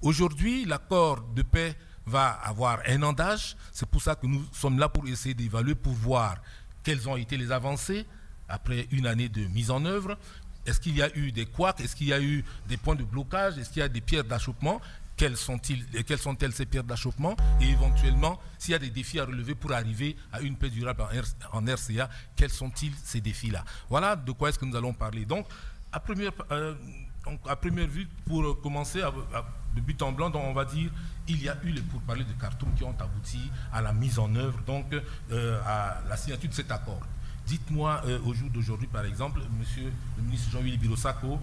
Aujourd'hui, l'accord de paix va avoir un an d'âge. C'est pour ça que nous sommes là pour essayer d'évaluer, pour voir quelles ont été les avancées après une année de mise en œuvre. Est-ce qu'il y a eu des couacs? Est-ce qu'il y a eu des points de blocage? Est-ce qu'il y a des pierres d'achoppement? Quelles sont-elles ces pierres d'achoppement? Et éventuellement, s'il y a des défis à relever pour arriver à une paix durable en RCA, quels sont-ils ces défis-là? Voilà de quoi est-ce que nous allons parler. Donc, à première vue, pour commencer de but en blanc, donc on va dire il y a eu les pourparlers de Khartoum qui ont abouti à la mise en œuvre, donc à la signature de cet accord. Dites-moi au jour d'aujourd'hui, par exemple, monsieur le ministre Jean-Willy Birosako,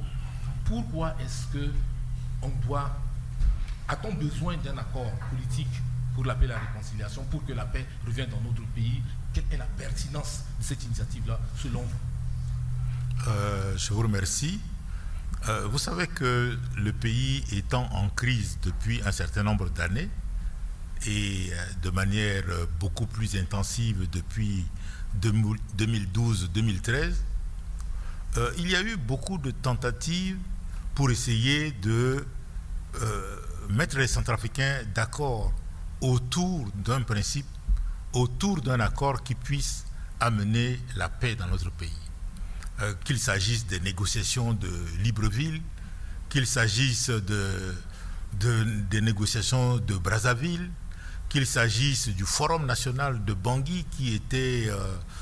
pourquoi est-ce que a-t-on besoin d'un accord politique pour la paix et la réconciliation, pour que la paix revienne dans notre pays? Quelle est la pertinence de cette initiative-là, selon vous? Je vous remercie. Vous savez que le pays étant en crise depuis un certain nombre d'années et de manière beaucoup plus intensive depuis 2012-2013, il y a eu beaucoup de tentatives pour essayer de mettre les Centrafricains d'accord autour d'un principe, autour d'un accord qui puisse amener la paix dans notre pays. Qu'il s'agisse des négociations de Libreville, qu'il s'agisse des négociations de Brazzaville, qu'il s'agisse du Forum national de Bangui, qui était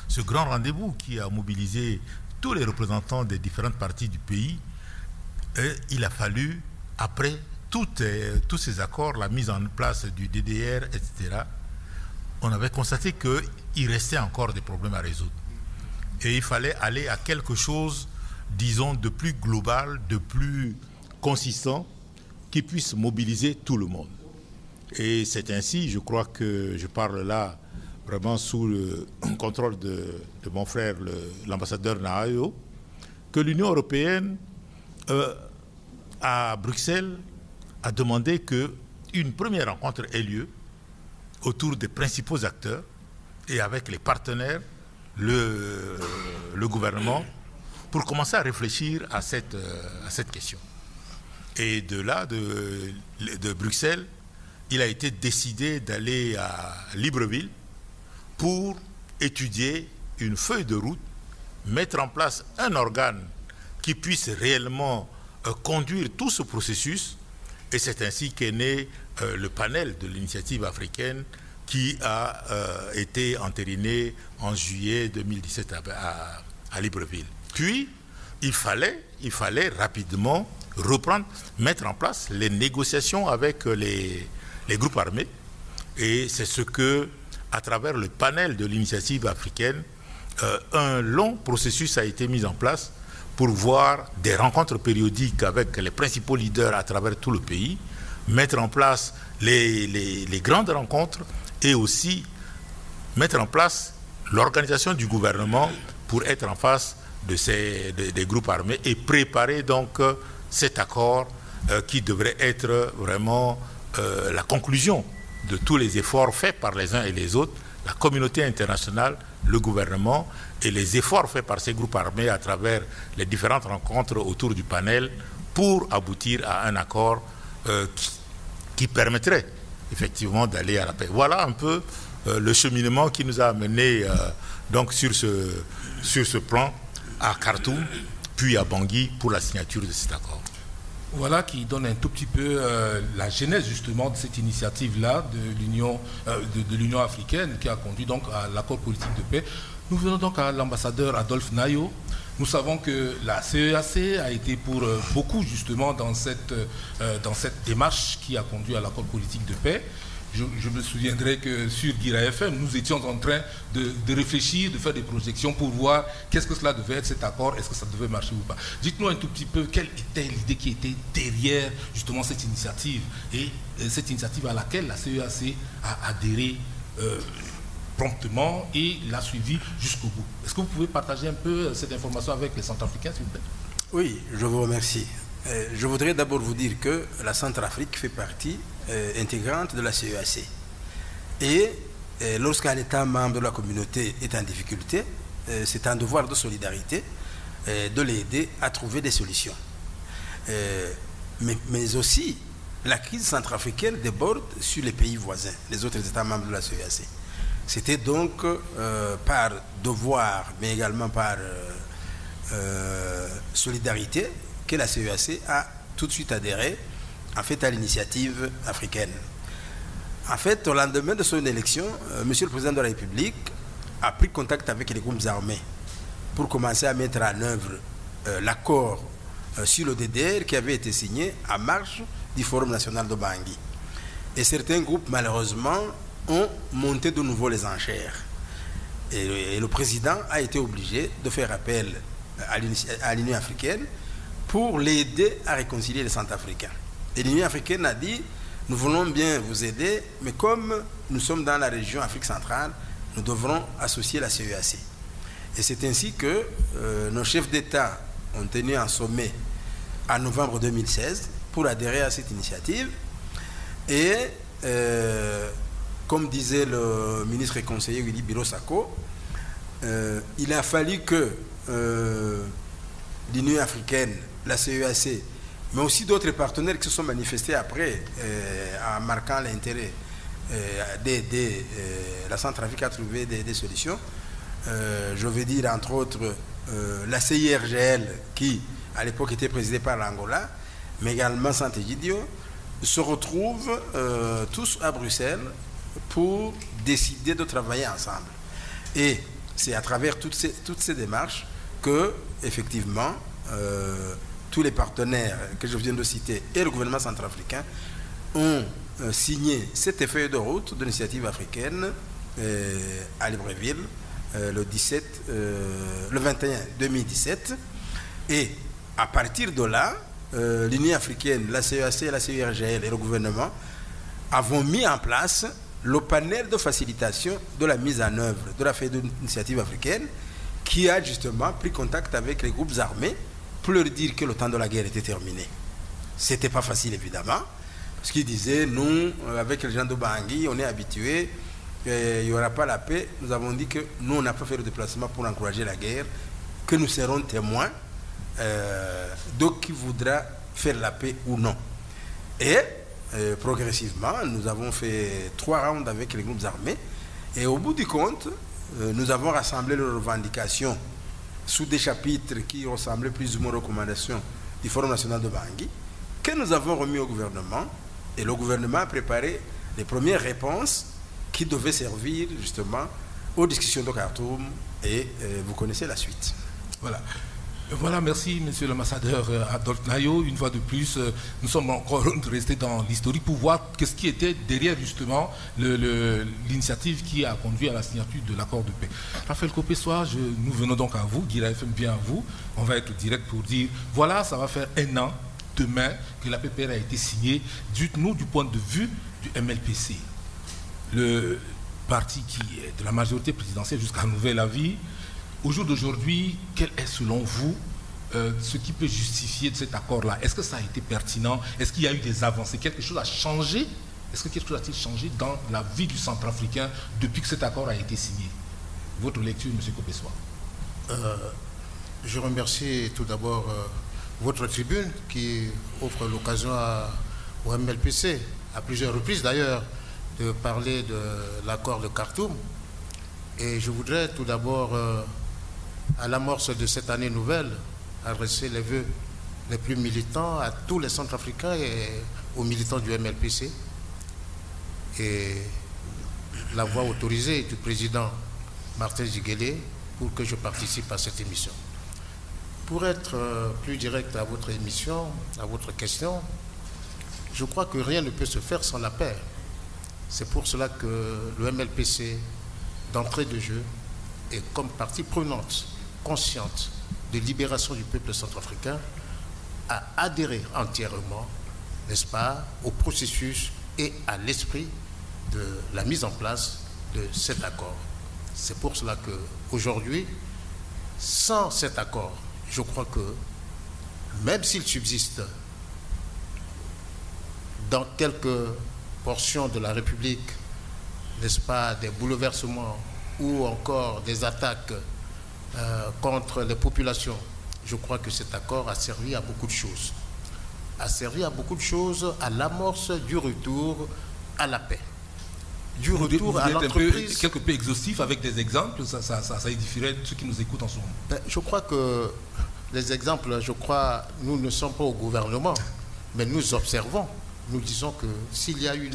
ce grand rendez-vous qui a mobilisé tous les représentants des différentes parties du pays. Et il a fallu, après tous ces accords, la mise en place du DDR, etc., on avait constaté qu'il restait encore des problèmes à résoudre. Et il fallait aller à quelque chose, disons, de plus global, de plus consistant, qui puisse mobiliser tout le monde. Et c'est ainsi, je crois que je parle là vraiment sous le contrôle de mon frère, l'ambassadeur Nahayo, que l'Union européenne, à Bruxelles, a demandé qu'une première rencontre ait lieu autour des principaux acteurs et avec les partenaires, le gouvernement, pour commencer à réfléchir à cette question. Et de là, de Bruxelles, il a été décidé d'aller à Libreville pour étudier une feuille de route, mettre en place un organe qui puisse réellement conduire tout ce processus. Et c'est ainsi qu'est né le panel de l'initiative africaine qui a été entériné en juillet 2017 à Libreville. Puis, il fallait rapidement reprendre, mettre en place les négociations avec les groupes armés. Et c'est ce que, à travers le panel de l'initiative africaine, un long processus a été mis en place pour voir des rencontres périodiques avec les principaux leaders à travers tout le pays, mettre en place les grandes rencontres et aussi mettre en place l'organisation du gouvernement pour être en face des groupes armés et préparer donc cet accord qui devrait être vraiment la conclusion de tous les efforts faits par les uns et les autres, la communauté internationale, le gouvernement et les efforts faits par ces groupes armés à travers les différentes rencontres autour du panel pour aboutir à un accord qui permettrait effectivement d'aller à la paix. Voilà un peu le cheminement qui nous a amenés donc sur ce plan à Khartoum, puis à Bangui pour la signature de cet accord. Voilà qui donne un tout petit peu la genèse justement de cette initiative-là de l'Union africaine qui a conduit donc à l'accord politique de paix. Nous venons donc à l'ambassadeur Adolphe Nahayo. Nous savons que la CEAC a été pour beaucoup justement dans cette démarche qui a conduit à l'accord politique de paix. Je me souviendrai que sur Guira FM, nous étions en train de réfléchir, de faire des projections pour voir qu'est-ce que cela devait être cet accord, est-ce que ça devait marcher ou pas. Dites-nous un tout petit peu quelle était l'idée qui était derrière justement cette initiative et cette initiative à laquelle la CEAC a adhéré promptement et l'a suivi jusqu'au bout. Est-ce que vous pouvez partager un peu cette information avec les Centrafricains, s'il vous plaît? Oui, je vous remercie. Je voudrais d'abord vous dire que la Centrafrique fait partie intégrante de la CEAC. Et lorsqu'un État membre de la communauté est en difficulté, c'est un devoir de solidarité de l'aider à trouver des solutions. Mais aussi, la crise centrafricaine déborde sur les pays voisins, les autres États membres de la CEEAC. C'était donc par devoir, mais également par solidarité, que la CEEAC a tout de suite adhéré en fait, à l'initiative africaine. En fait, au lendemain de son élection, Monsieur le Président de la République a pris contact avec les groupes armés pour commencer à mettre en œuvre l'accord sur le DDR qui avait été signé en marge du Forum national de Bangui. Et certains groupes, malheureusement, ont monté de nouveau les enchères. Et le président a été obligé de faire appel à l'Union africaine pour l'aider à réconcilier les Centrafricains. Et l'Union africaine a dit, nous voulons bien vous aider, mais comme nous sommes dans la région Afrique centrale, nous devrons associer la CEEAC. Et c'est ainsi que nos chefs d'État ont tenu un sommet en novembre 2016 pour adhérer à cette initiative. Et comme disait le ministre et conseiller Willy Biro-Sako, il a fallu que l'Union africaine, la CEEAC, mais aussi d'autres partenaires qui se sont manifestés après en marquant l'intérêt d'aider la Centrafrique à trouver des solutions. Je veux dire entre autres la CIRGL qui à l'époque était présidée par l'Angola, mais également Sant'Egidio, se retrouvent tous à Bruxelles pour décider de travailler ensemble. Et c'est à travers toutes ces démarches que, effectivement, tous les partenaires que je viens de citer et le gouvernement centrafricain ont signé cette feuille de route de l'initiative africaine à Libreville le 21 2017. Et à partir de là, l'Union africaine, la CEEAC, la CIRGL et le gouvernement avons mis en place le panel de facilitation de la mise en œuvre de la feuille d'initiative africaine qui a justement pris contact avec les groupes armés pour leur dire que le temps de la guerre était terminé. Ce n'était pas facile évidemment, parce qu'ils disaient, nous, avec les gens de Bangui, on est habitués, il n'y aura pas la paix. Nous avons dit que nous, on n'a pas fait le déplacement pour encourager la guerre, que nous serons témoins de qui voudra faire la paix ou non. Et progressivement, nous avons fait 3 rounds avec les groupes armés, et au bout du compte, nous avons rassemblé leurs revendications sous des chapitres qui ressemblaient plus ou moins aux recommandations du Forum national de Bangui, que nous avons remis au gouvernement, et le gouvernement a préparé les premières réponses qui devaient servir justement aux discussions de Khartoum, et vous connaissez la suite. Voilà. Voilà, merci Monsieur l'ambassadeur Adolphe Nayo. Une fois de plus, nous sommes encore restés dans l'historique pour voir qu'est-ce qui était derrière justement l'initiative qui a conduit à la signature de l'accord de paix. Raphaël Copé-Soir, nous venons donc à vous, Guira FM vient à vous. On va être direct pour dire, voilà, ça va faire 1 an demain que la PPR a été signée. Dites-nous du point de vue du MLPC, le parti qui est de la majorité présidentielle jusqu'à nouvel avis. Au jour d'aujourd'hui, quel est selon vous ce qui peut justifier de cet accord-là? Est-ce que ça a été pertinent? Est-ce qu'il y a eu des avancées? Quelque chose a changé? Est-ce que quelque chose a-t-il changé dans la vie du Centrafricain depuis que cet accord a été signé? Votre lecture, M. Copé-Soir. Je remercie tout d'abord votre tribune qui offre l'occasion au MLPC, à plusieurs reprises d'ailleurs, de parler de l'accord de Khartoum. Et je voudrais tout d'abord, à l'amorce de cette année nouvelle, adresser les vœux les plus militants à tous les Centrafricains et aux militants du MLPC. Et la voix autorisée du président Martin Ziguélé pour que je participe à cette émission. Pour être plus direct à votre émission, à votre question, je crois que rien ne peut se faire sans la paix. C'est pour cela que le MLPC, d'entrée de jeu, et comme partie prenante, consciente de libération du peuple centrafricain, a adhéré entièrement, n'est-ce pas, au processus et à l'esprit de la mise en place de cet accord. C'est pour cela qu'aujourd'hui, sans cet accord, je crois que même s'il subsiste dans quelques portions de la République, n'est-ce pas, des bouleversements ou encore des attaques contre les populations, je crois que cet accord a servi à beaucoup de choses. a servi à beaucoup de choses, à l'amorce du retour à la paix. Du retour à l'entreprise. Quelque peu exhaustif avec des exemples, ça édifierait ceux qui nous écoutent en ce moment. Je crois que les exemples, nous ne sommes pas au gouvernement, mais nous observons. Nous disons que s'il y a une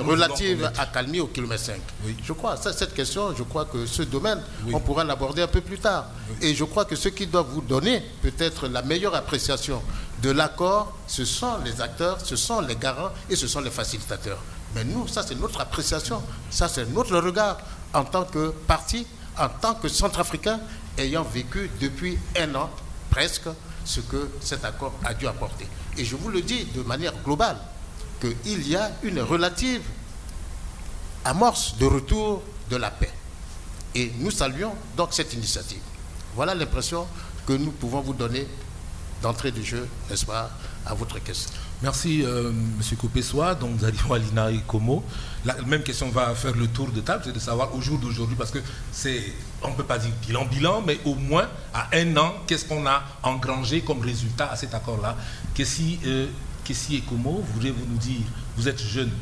relative accalmie au kilomètre 5, oui. Je crois, cette question, je crois que ce domaine, oui. On pourra l'aborder un peu plus tard. Oui. Et je crois que ceux qui doivent vous donner peut-être la meilleure appréciation de l'accord, ce sont les acteurs, ce sont les garants et ce sont les facilitateurs. Mais nous, ça c'est notre appréciation, ça c'est notre regard en tant que parti, en tant que Centrafricain, ayant vécu depuis 1 an presque ce que cet accord a dû apporter. Et je vous le dis de manière globale, qu'il y a une relative amorce de retour de la paix. Et nous saluons donc cette initiative. Voilà l'impression que nous pouvons vous donner d'entrée de jeu, n'est-ce pas, à votre question. Merci, M. Kopessoa. Donc, nous arrivons à Lina et Como. La même question va faire le tour de table, c'est de savoir au jour d'aujourd'hui, parce que on ne peut pas dire bilan, mais au moins à 1 an, qu'est-ce qu'on a engrangé comme résultat à cet accord-là. Kessi et Como, voudrez-vous nous dire, vous êtes jeunes.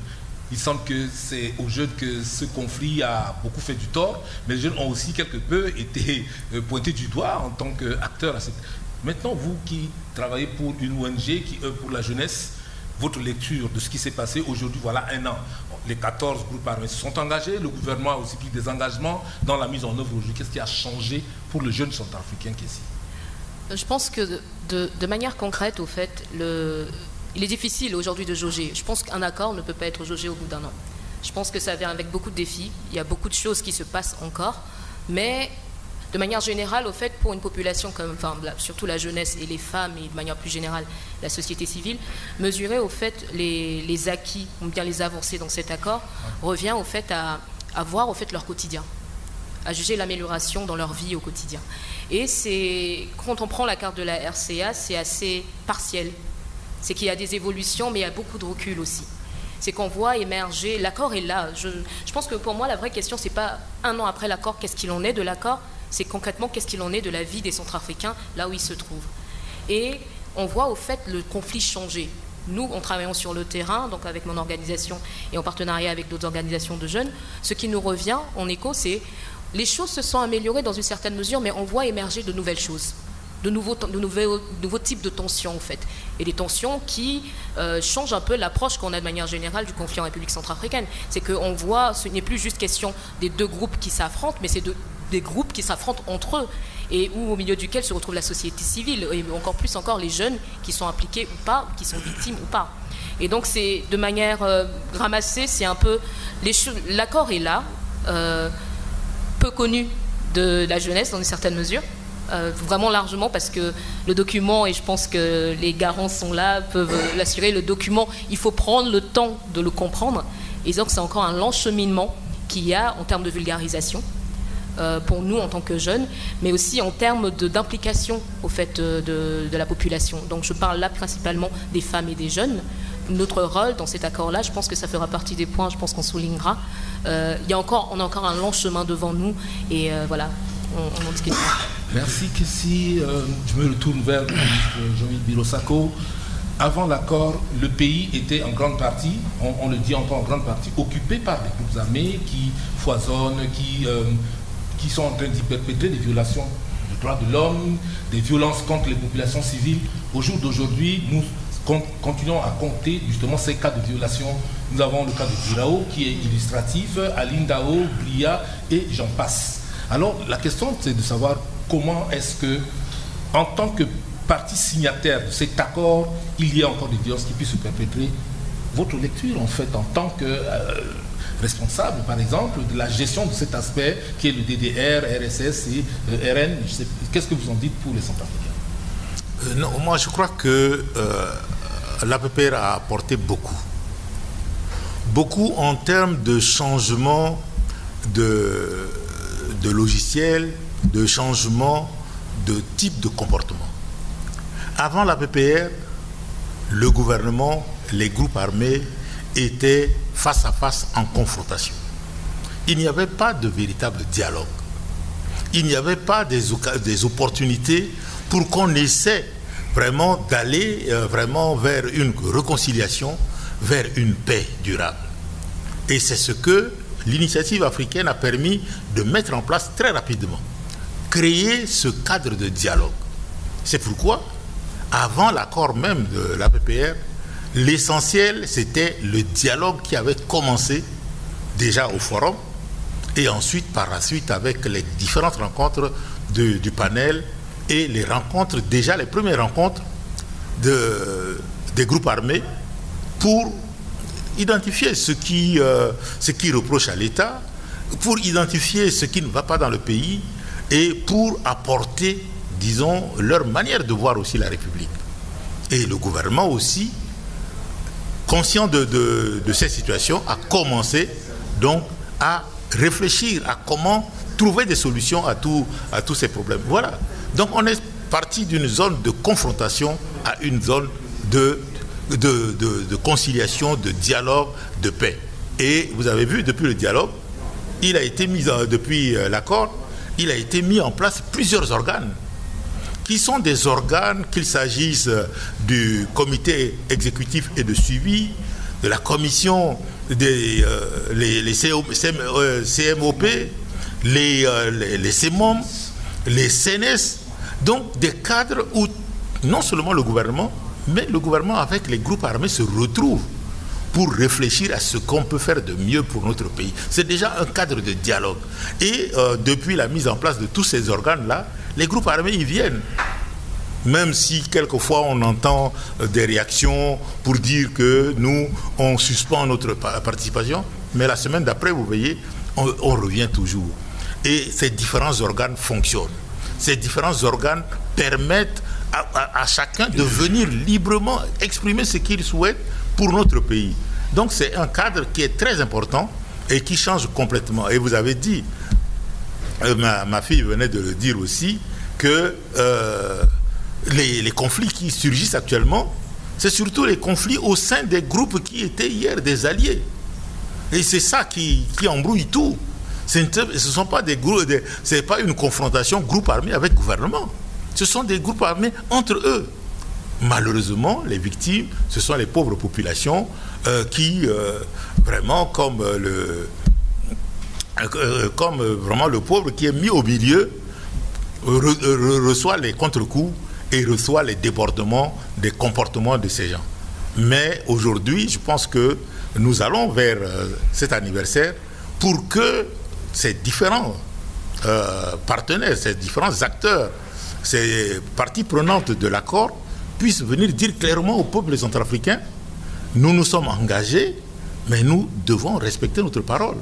Il semble que c'est aux jeunes que ce conflit a beaucoup fait du tort, mais les jeunes ont aussi quelque peu été pointés du doigt en tant qu'acteurs à cette... Maintenant, vous qui travaillez pour une ONG qui œuvre pour la jeunesse, votre lecture de ce qui s'est passé aujourd'hui, voilà 1 an. Les 14 groupes armés se sont engagés, le gouvernement a aussi pris des engagements dans la mise en œuvre aujourd'hui. Qu'est-ce qui a changé pour le jeune centrafricain Kessi ? Je pense que de manière concrète, au fait, il est difficile aujourd'hui de jauger. Je pense qu'un accord ne peut pas être jaugé au bout d'1 an. Je pense que ça vient avec beaucoup de défis. Il y a beaucoup de choses qui se passent encore, mais... De manière générale, au fait, pour une population comme, surtout la jeunesse et les femmes et de manière plus générale la société civile, mesurer au fait les acquis ou bien les avancées dans cet accord revient au fait à voir au fait leur quotidien, à juger l'amélioration dans leur vie au quotidien. Et quand on prend la carte de la RCA, c'est assez partiel. C'est qu'il y a des évolutions, mais il y a beaucoup de recul aussi. C'est qu'on voit émerger, l'accord est là. Je pense que pour moi, la vraie question, c'est pas 1 an après l'accord, qu'est-ce qu'il en est de l'accord, c'est concrètement qu'est-ce qu'il en est de la vie des Centrafricains là où ils se trouvent. Et on voit au fait le conflit changer. Nous, en travaillant sur le terrain, donc avec mon organisation et en partenariat avec d'autres organisations de jeunes, ce qui nous revient en écho, c'est les choses se sont améliorées dans une certaine mesure, mais on voit émerger de nouvelles choses, de nouveaux types de tensions en fait, et des tensions qui changent un peu l'approche qu'on a de manière générale du conflit en République centrafricaine. C'est qu'on voit, ce n'est plus juste question des 2 groupes qui s'affrontent, mais c'est des groupes qui s'affrontent entre eux et où au milieu duquel se retrouve la société civile et encore plus les jeunes qui sont impliqués ou pas, qui sont victimes ou pas. Et donc c'est de manière ramassée, c'est un peu l'accord est là, peu connu de la jeunesse dans une certaine mesure, vraiment largement parce que le document, et je pense que les garants sont là, peuvent l'assurer, le document, il faut prendre le temps de le comprendre et donc c'est encore un long cheminement qu'il y a en termes de vulgarisation. Pour nous en tant que jeunes, mais aussi en termes d'implication au fait de la population. Donc je parle là principalement des femmes et des jeunes. Notre rôle dans cet accord-là, je pense que ça fera partie des points, je pense qu'on soulignera. On a encore un long chemin devant nous et voilà, on en discutera. Merci Kessi. Je me retourne vers le ministre Jean-Yves Birosako. Avant l'accord, le pays était en grande partie, on le dit encore en grande partie, occupé par des groupes armés qui foisonnent, qui sont en train d'y perpétrer des violations des droits de l'homme, des violences contre les populations civiles. Au jour d'aujourd'hui, nous continuons à compter justement ces cas de violation. Nous avons le cas de Birao qui est illustratif, Alindao, Bria et j'en passe. Alors la question c'est de savoir comment est-ce que, en tant que partie signataire de cet accord, il y a encore des violences qui puissent se perpétrer. Votre lecture en fait en tant que... responsable, par exemple, de la gestion de cet aspect qui est le DDR, RSS et RN. Qu'est-ce que vous en dites pour les Centrafricains ? Non, moi je crois que l'APPR a apporté beaucoup. Beaucoup en termes de changement de logiciel, de changement de type de comportement. Avant l'APPR, le gouvernement, les groupes armés étaient face à face en confrontation. Il n'y avait pas de véritable dialogue. Il n'y avait pas des opportunités pour qu'on essaie vraiment d'aller vraiment vers une réconciliation, vers une paix durable. Et c'est ce que l'initiative africaine a permis de mettre en place très rapidement. Créer ce cadre de dialogue. C'est pourquoi, avant l'accord même de l'APPR, l'essentiel, c'était le dialogue qui avait commencé déjà au forum et ensuite, par la suite, avec les différentes rencontres du panel et les rencontres, déjà les premières rencontres des groupes armés pour identifier ce qui reproche à l'État, pour identifier ce qui ne va pas dans le pays et pour apporter, disons, leur manière de voir aussi la République. Et le gouvernement aussi, conscient de cette situation, a commencé donc à réfléchir à comment trouver des solutions à tous ces problèmes. Voilà. Donc on est parti d'une zone de confrontation à une zone de conciliation, de dialogue, de paix. Et vous avez vu, depuis le dialogue, il a été mis depuis l'accord, il a été mis en place plusieurs organes qui sont des organes, qu'il s'agisse du comité exécutif et de suivi, de la commission les CMOP, les CEMOM, les CNS, donc des cadres où non seulement le gouvernement, mais le gouvernement avec les groupes armés se retrouvent pour réfléchir à ce qu'on peut faire de mieux pour notre pays. C'est déjà un cadre de dialogue. Et depuis la mise en place de tous ces organes-là, les groupes armés y viennent. Même si quelquefois on entend des réactions pour dire que nous, on suspend notre participation, mais la semaine d'après, vous voyez, on revient toujours. Et ces différents organes fonctionnent. Ces différents organes permettent à chacun de venir librement exprimer ce qu'il souhaite pour notre pays. Donc c'est un cadre qui est très important et qui change complètement. Et vous avez dit, ma fille venait de le dire aussi, que les conflits qui surgissent actuellement, c'est surtout les conflits au sein des groupes qui étaient hier des alliés. Et c'est ça qui embrouille tout. Ce ne sont pas des groupes, c'est pas une confrontation groupe armé avec gouvernement. Ce sont des groupes armés entre eux. Malheureusement, les victimes, ce sont les pauvres populations qui, vraiment, comme vraiment le pauvre qui est mis au milieu, reçoit les contre-coups et reçoit les débordements des comportements de ces gens. Mais aujourd'hui, je pense que nous allons vers cet anniversaire pour que ces différents partenaires, ces différents acteurs, ces parties prenantes de l'accord puissent venir dire clairement au peuple centrafricain: nous nous sommes engagés, mais nous devons respecter notre parole.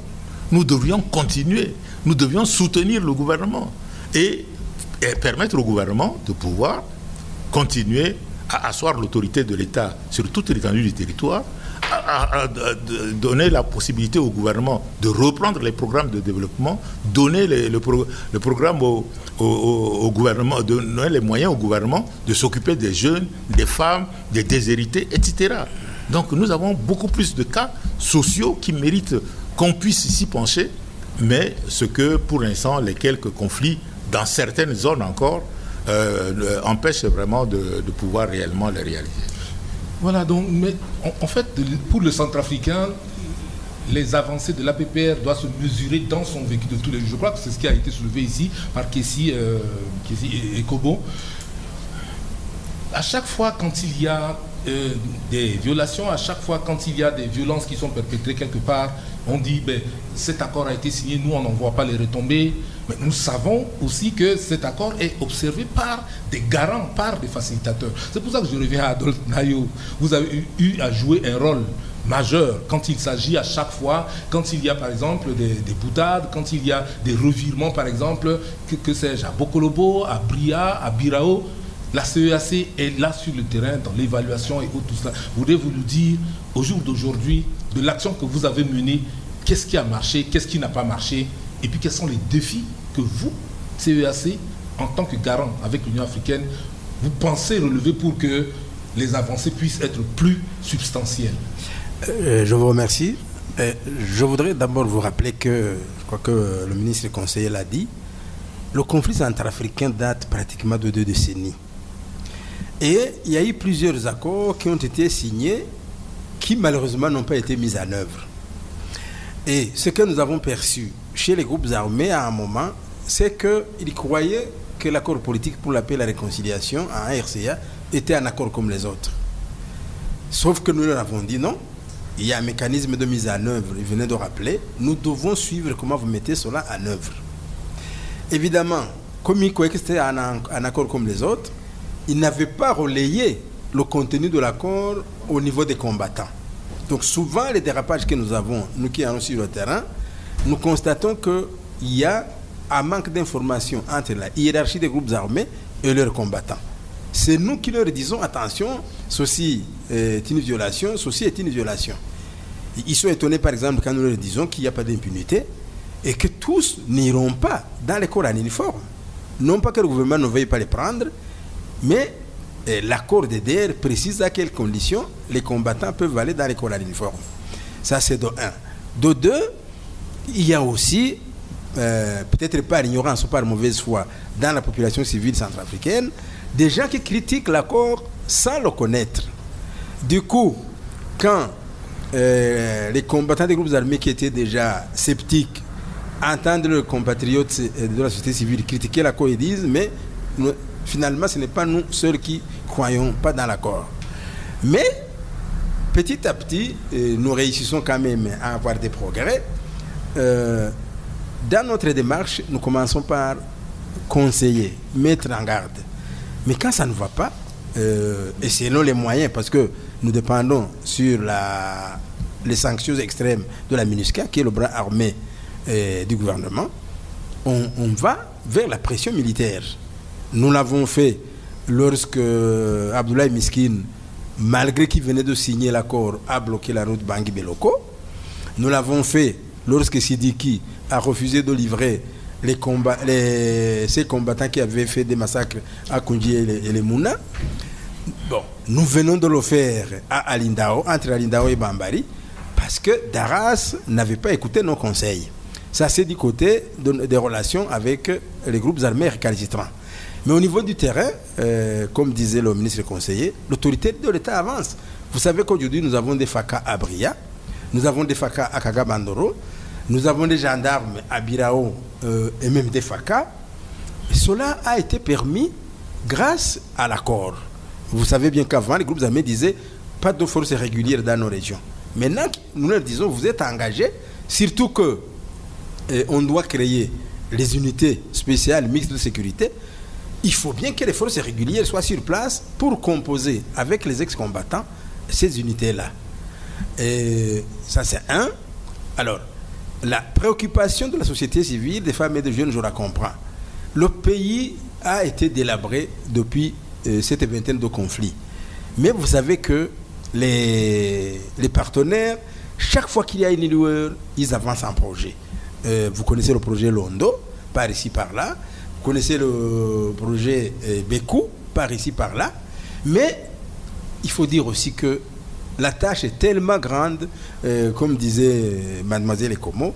Nous devions continuer, nous devions soutenir le gouvernement et permettre au gouvernement de pouvoir continuer à asseoir l'autorité de l'État sur toute l'étendue du territoire, à donner la possibilité au gouvernement de reprendre les programmes de développement, donner le programme au gouvernement, donner les moyens au gouvernement de s'occuper des jeunes, des femmes, des déshérités, etc. Donc nous avons beaucoup plus de cas sociaux qui méritent qu'on puisse s'y pencher, mais ce que pour l'instant les quelques conflits dans certaines zones encore empêchent vraiment de pouvoir réellement les réaliser. Voilà, donc, mais en fait, pour le centrafricain, les avancées de l'APPR doivent se mesurer dans son vécu de tous les jours. Je crois que c'est ce qui a été soulevé ici par Kessi et Kobo. À chaque fois quand il y a des violations, à chaque fois quand il y a des violences qui sont perpétrées quelque part, on dit cet accord a été signé, nous on n'en voit pas les retombées, mais nous savons aussi que cet accord est observé par des garants, par des facilitateurs. C'est pour ça que je reviens à Adolphe Nayo. Vous avez eu à jouer un rôle majeur quand il s'agit à chaque fois, quand il y a par exemple des boutades, quand il y a des revirements par exemple, que sais-je, à Bokolobo, à Bria, à Birao. La CEAC est là sur le terrain dans l'évaluation et tout ça. Voulez-vous nous dire, au jour d'aujourd'hui, de l'action que vous avez menée, qu'est-ce qui a marché, qu'est-ce qui n'a pas marché, et puis quels sont les défis que vous, CEAC, en tant que garant avec l'Union africaine, vous pensez relever pour que les avancées puissent être plus substantielles? Je vous remercie. Je voudrais d'abord vous rappeler que, je crois que le ministre et conseiller l'a dit, le conflit centrafricain date pratiquement de 2 décennies. Et il y a eu plusieurs accords qui ont été signés qui malheureusement n'ont pas été mis en œuvre. Et ce que nous avons perçu chez les groupes armés à un moment, c'est qu'ils croyaient que l'accord politique pour la paix et la réconciliation en RCA était un accord comme les autres. Sauf que nous leur avons dit non, il y a un mécanisme de mise en œuvre, ils venaient de rappeler, nous devons suivre comment vous mettez cela en œuvre. Évidemment, comme ils croyaient que c'était un accord comme les autres, ils n'avaient pas relayé le contenu de l'accord au niveau des combattants. Donc souvent, les dérapages que nous avons, nous qui allons sur le terrain, nous constatons qu'il y a un manque d'information entre la hiérarchie des groupes armés et leurs combattants. C'est nous qui leur disons, attention, ceci est une violation, ceci est une violation. Ils sont étonnés, par exemple, quand nous leur disons qu'il n'y a pas d'impunité et que tous n'iront pas dans les corps en uniforme. Non pas que le gouvernement ne veuille pas les prendre, mais l'accord DDR précise à quelles conditions les combattants peuvent aller dans les corps en uniforme. Ça, c'est de 1. De 2, il y a aussi, peut-être par ignorance ou par mauvaise foi, dans la population civile centrafricaine, des gens qui critiquent l'accord sans le connaître. Du coup, quand les combattants des groupes armés qui étaient déjà sceptiques entendent leurs compatriotes de la société civile critiquer l'accord, ils disent, mais finalement, ce n'est pas nous seuls qui croyons pas dans l'accord. Mais, petit à petit, nous réussissons quand même à avoir des progrès. Dans notre démarche, nous commençons par conseiller, mettre en garde. Mais quand ça ne va pas, et selon les moyens, parce que nous dépendons sur les sanctions extrêmes de la MINUSCA, qui est le bras armé du gouvernement, on va vers la pression militaire. Nous l'avons fait lorsque Abdoulaye Miskin, malgré qu'il venait de signer l'accord, a bloqué la route Bangui-Beloko. Nous l'avons fait lorsque Sidiki a refusé de livrer ces combattants qui avaient fait des massacres à Kundji et les Mouna. Bon, nous venons de le faire à Alindao, entre Alindao et Bambari, parce que Daras n'avait pas écouté nos conseils. Ça, c'est du côté des relations avec les groupes armés récalcitrants. Mais au niveau du terrain, comme disait le ministre conseiller, l'autorité de l'État avance. Vous savez qu'aujourd'hui, nous avons des FACA à Bria, nous avons des FACA à Kagabandoro, nous avons des gendarmes à Birao et même des FACA. Et cela a été permis grâce à l'accord. Vous savez bien qu'avant, les groupes armés disaient pas de forces régulières dans nos régions. Maintenant, nous leur disons, vous êtes engagés, surtout que on doit créer les unités spéciales mixtes de sécurité. Il faut bien que les forces régulières soient sur place pour composer avec les ex-combattants ces unités-là. Et ça, c'est un. Alors, la préoccupation de la société civile, des femmes et des jeunes, je la comprends. Le pays a été délabré depuis cette vingtaine de conflits. Mais vous savez que les partenaires, chaque fois qu'il y a une lueur, ils avancent un projet. Vous connaissez le projet Londo, par ici, par là. Vous connaissez le projet Bekou, par ici, par là. Mais il faut dire aussi que la tâche est tellement grande, comme disait mademoiselle Ekomo,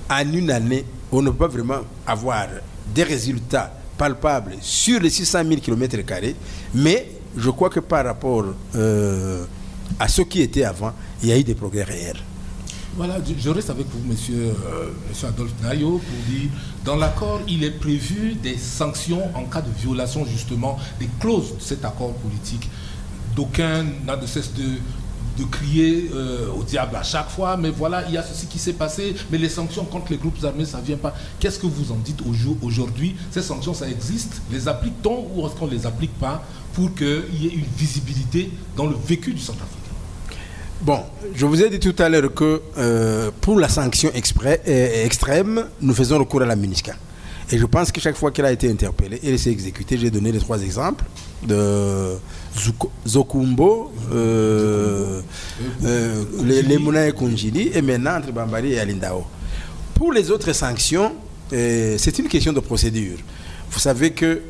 en une année, on ne peut pas vraiment avoir des résultats palpables sur les 600 000 km², mais je crois que par rapport à ce qui était avant, il y a eu des progrès réels. Voilà, je reste avec vous, monsieur Adolphe Nayo, pour dire, dans l'accord, il est prévu des sanctions en cas de violation, justement, des clauses de cet accord politique. D'aucuns n'a de cesse de crier au diable à chaque fois, mais voilà, il y a ceci qui s'est passé, mais les sanctions contre les groupes armés, ça ne vient pas. Qu'est-ce que vous en dites aujourd'hui? Ces sanctions, ça existe? Les applique-t-on ou est-ce qu'on ne les applique pas pour qu'il y ait une visibilité dans le vécu du Centrafricain? Bon, je vous ai dit tout à l'heure que pour la sanction extrême, nous faisons recours à la MINUSCA. Et je pense que chaque fois qu'elle a été interpellée, elle s'est exécutée. J'ai donné les 3 exemples de Zokumbo, les Mouna et Kundji, et maintenant entre Bambari et Alindao. Pour les autres sanctions, c'est une question de procédure. Vous savez que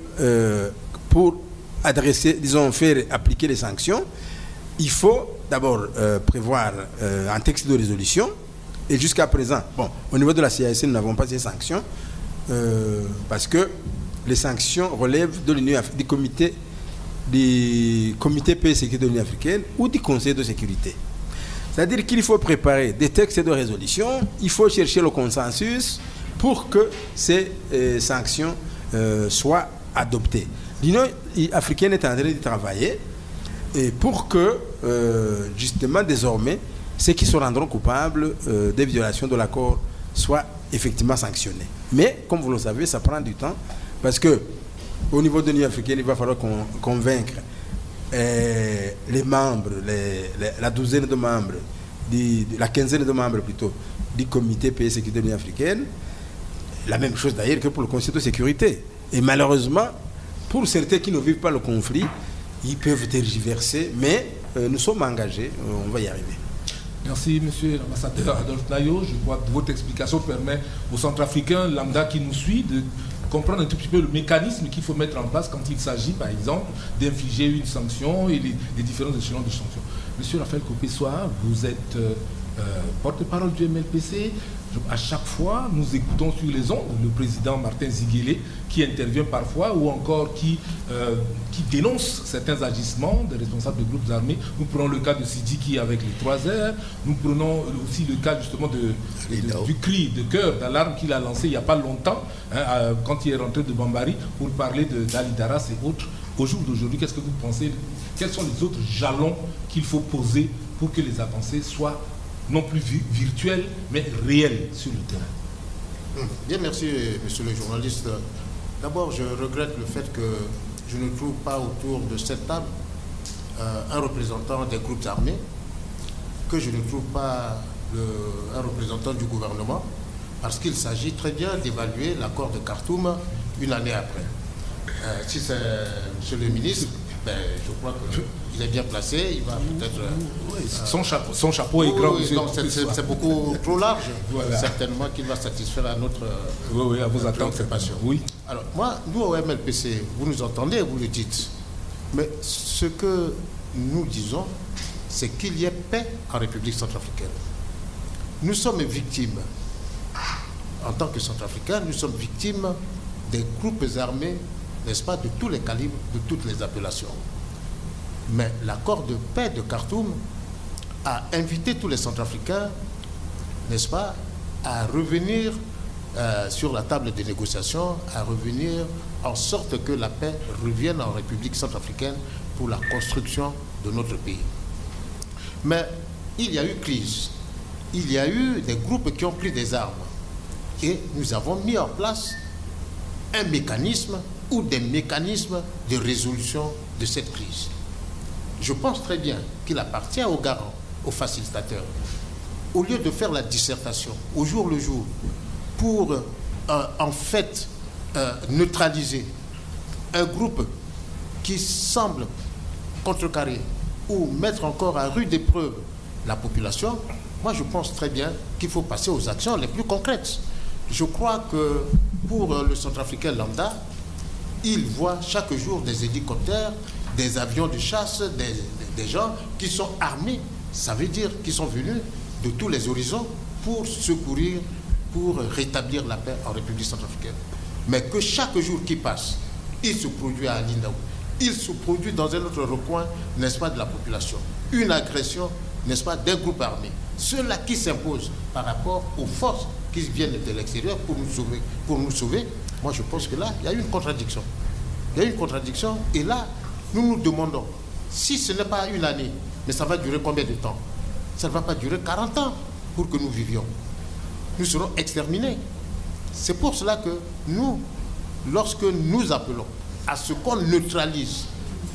pour adresser, disons, faire appliquer les sanctions, il faut d'abord prévoir un texte de résolution. Et jusqu'à présent, bon, au niveau de la CAC, nous n'avons pas ces sanctions parce que les sanctions relèvent de du comité du comité paix et sécurité de l'Union africaine ou du Conseil de sécurité. C'est-à-dire qu'il faut préparer des textes de résolution, il faut chercher le consensus pour que ces sanctions soient adoptées. L'Union africaine est en train de travailler et pour que, justement, désormais, ceux qui se rendront coupables des violations de l'accord soient effectivement sanctionnés. Mais, comme vous le savez, ça prend du temps parce que au niveau de l'Union africaine, il va falloir convaincre les membres, la douzaine de membres, la quinzaine de membres plutôt, du comité paix et sécurité de l'Union africaine. La même chose d'ailleurs que pour le Conseil de sécurité. Et malheureusement, pour certains qui ne vivent pas le conflit, ils peuvent tergiverser, mais nous sommes engagés, on va y arriver. Merci, monsieur l'ambassadeur Adolphe Nayo. Je crois que votre explication permet aux Centrafricains lambda qui nous suit de comprendre un tout petit peu le mécanisme qu'il faut mettre en place quand il s'agit, par exemple, d'infliger une sanction et les différents échelons de sanctions. Monsieur Raphaël Kopessoa, vous êtes porte-parole du MLPC. À chaque fois, nous écoutons sur les ondes le président Martin Ziguélé qui intervient parfois ou encore qui dénonce certains agissements des responsables de groupes armés. Nous prenons le cas de Sidiki avec les 3R. Nous prenons aussi le cas justement du cri de cœur d'alarme qu'il a lancé il n'y a pas longtemps, quand il est rentré de Bambari pour parler d'Ali Daras et autres. Au jour d'aujourd'hui, qu'est-ce que vous pensez? Quels sont les autres jalons qu'il faut poser pour que les avancées soient non plus virtuelles, mais réelles sur le terrain? Bien, merci, monsieur le journaliste. D'abord, je regrette le fait que je ne trouve pas autour de cette table un représentant des groupes armés, que je ne trouve pas un représentant du gouvernement, parce qu'il s'agit très bien d'évaluer l'accord de Khartoum une année après. Si c'est monsieur le ministre, je crois qu'il est bien placé, il va peut-être... Son chapeau est grand. C'est beaucoup trop large. Voilà. Certainement qu'il va satisfaire à notre... à vos attentes. Oui. Alors, moi, nous, au MLPC, vous nous entendez, vous le dites. Mais ce que nous disons, c'est qu'il y ait paix en République centrafricaine. Nous sommes victimes, en tant que Centrafricains, nous sommes victimes des groupes armés, n'est-ce pas, de tous les calibres, de toutes les appellations. Mais l'accord de paix de Khartoum a invité tous les Centrafricains, n'est-ce pas, à revenir sur la table des négociations, à revenir en sorte que la paix revienne en République centrafricaine pour la construction de notre pays. Mais il y a eu crise, il y a eu des groupes qui ont pris des armes et nous avons mis en place un mécanisme ou des mécanismes de résolution de cette crise. Je pense très bien qu'il appartient aux garants, aux facilitateurs, au lieu de faire la dissertation au jour le jour pour en fait neutraliser un groupe qui semble contrecarrer ou mettre encore à rude épreuve la population. Moi je pense très bien qu'il faut passer aux actions les plus concrètes. Je crois que pour le Centrafricain lambda, il voit chaque jour des hélicoptères, des avions de chasse, des gens qui sont armés. Ça veut dire qu'ils sont venus de tous les horizons pour secourir, pour rétablir la paix en République centrafricaine. Mais que chaque jour qui passe, il se produit à Lindaou, il se produit dans un autre recoin, n'est-ce pas, de la population. Une agression, n'est-ce pas, d'un groupe armé. Ceux-là qui s'imposent par rapport aux forces qui viennent de l'extérieur pour nous sauver. Moi, je pense que là, il y a une contradiction. Il y a une contradiction. Et là, nous nous demandons, si ce n'est pas une année, mais ça va durer combien de temps? Ça ne va pas durer 40 ans pour que nous vivions. Nous serons exterminés. C'est pour cela que nous, lorsque nous appelons à ce qu'on neutralise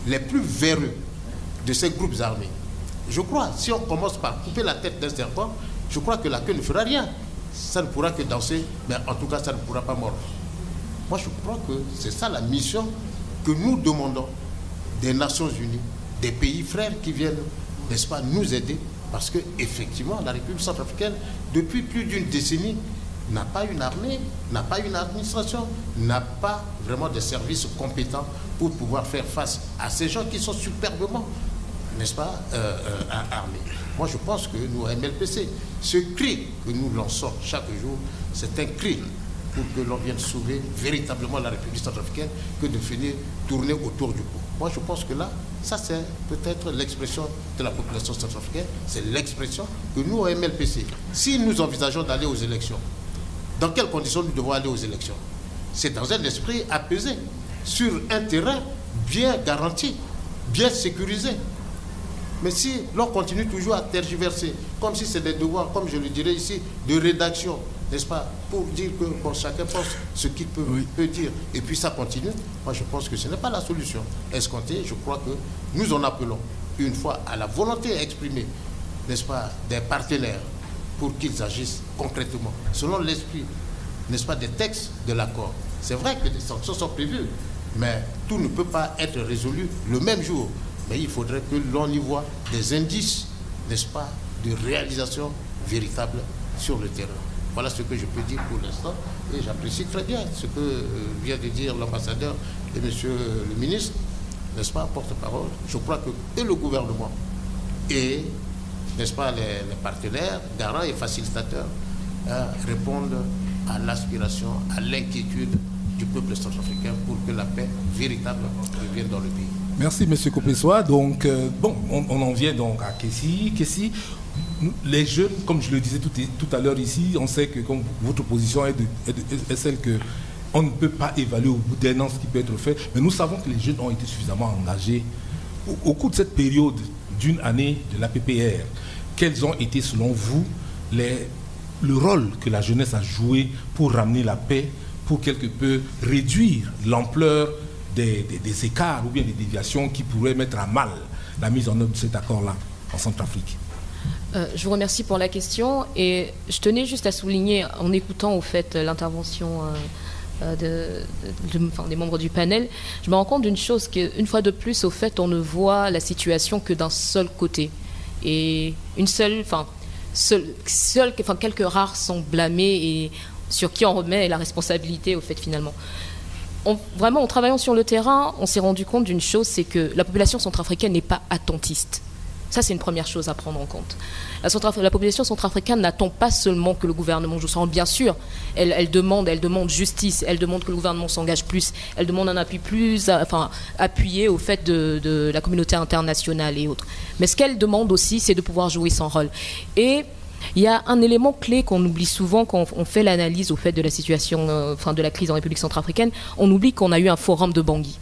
les plus véreux de ces groupes armés, je crois, si on commence par couper la tête d'un serpent, je crois que la queue ne fera rien. Ça ne pourra que danser, mais en tout cas, ça ne pourra pas mordre. Moi, je crois que c'est ça la mission que nous demandons des Nations Unies, des pays frères qui viennent, n'est-ce pas, nous aider, parce qu'effectivement, la République centrafricaine, depuis plus d'une décennie, n'a pas une armée, n'a pas une administration, n'a pas vraiment de services compétents pour pouvoir faire face à ces gens qui sont superbement, n'est-ce pas, armés. Moi, je pense que nous, à MLPC, ce cri que nous lançons chaque jour, c'est un cri pour que l'on vienne sauver véritablement la République centrafricaine que de finir tourner autour du pot. Moi, je pense que là, ça c'est peut-être l'expression de la population centrafricaine, c'est l'expression que nous, au MLPC, si nous envisageons d'aller aux élections, dans quelles conditions nous devons aller aux élections? C'est dans un esprit apaisé, sur un terrain bien garanti, bien sécurisé. Mais si l'on continue toujours à tergiverser, comme si c'est des devoirs, comme je le dirais ici, de rédaction, n'est-ce pas, pour dire que bon, chacun pense ce qu'il peut dire, et puis ça continue, moi je pense que ce n'est pas la solution escomptée. Je crois que nous en appelons une fois à la volonté exprimée, n'est-ce pas, des partenaires pour qu'ils agissent concrètement, selon l'esprit, n'est-ce pas, des textes de l'accord. C'est vrai que des sanctions sont prévues, mais tout ne peut pas être résolu le même jour. Mais il faudrait que l'on y voit des indices, n'est-ce pas, de réalisation véritable sur le terrain. Voilà ce que je peux dire pour l'instant. Et j'apprécie très bien ce que vient de dire l'ambassadeur et monsieur le ministre, n'est-ce pas, porte-parole. Je crois que le gouvernement et, n'est-ce pas, les partenaires, garants et facilitateurs répondent à l'aspiration, à l'inquiétude du peuple centrafricain pour que la paix véritable revienne dans le pays. Merci, M. Kopessoa. Donc, on en vient donc à Kessie. Kessie, les jeunes, comme je le disais tout à l'heure ici, on sait que comme votre position est celle qu'on ne peut pas évaluer au bout d'un an ce qui peut être fait, mais nous savons que les jeunes ont été suffisamment engagés. Au cours de cette période d'une année de la PPR, quels ont été, selon vous, le rôle que la jeunesse a joué pour ramener la paix, pour quelque peu réduire l'ampleur des écarts ou bien des déviations qui pourraient mettre à mal la mise en œuvre de cet accord-là en Centrafrique? Je vous remercie pour la question et je tenais juste à souligner, en écoutant au fait l'intervention des membres du panel, je me rends compte d'une chose, qu'une fois de plus, au fait, on ne voit la situation que d'un seul côté. Et quelques rares sont blâmés et sur qui on remet la responsabilité, au fait, finalement. Vraiment, en travaillant sur le terrain, on s'est rendu compte d'une chose, c'est que la population centrafricaine n'est pas attentiste. Ça, c'est une première chose à prendre en compte. La population centrafricaine n'attend pas seulement que le gouvernement joue son rôle. Bien sûr, elle demande justice, elle demande que le gouvernement s'engage plus, elle demande un appui plus appuyé au fait de la communauté internationale et autres. Mais ce qu'elle demande aussi, c'est de pouvoir jouer son rôle. Et il y a un élément clé qu'on oublie souvent quand on fait l'analyse au fait de la situation, de la crise en République centrafricaine. On oublie qu'on a eu un forum de Bangui.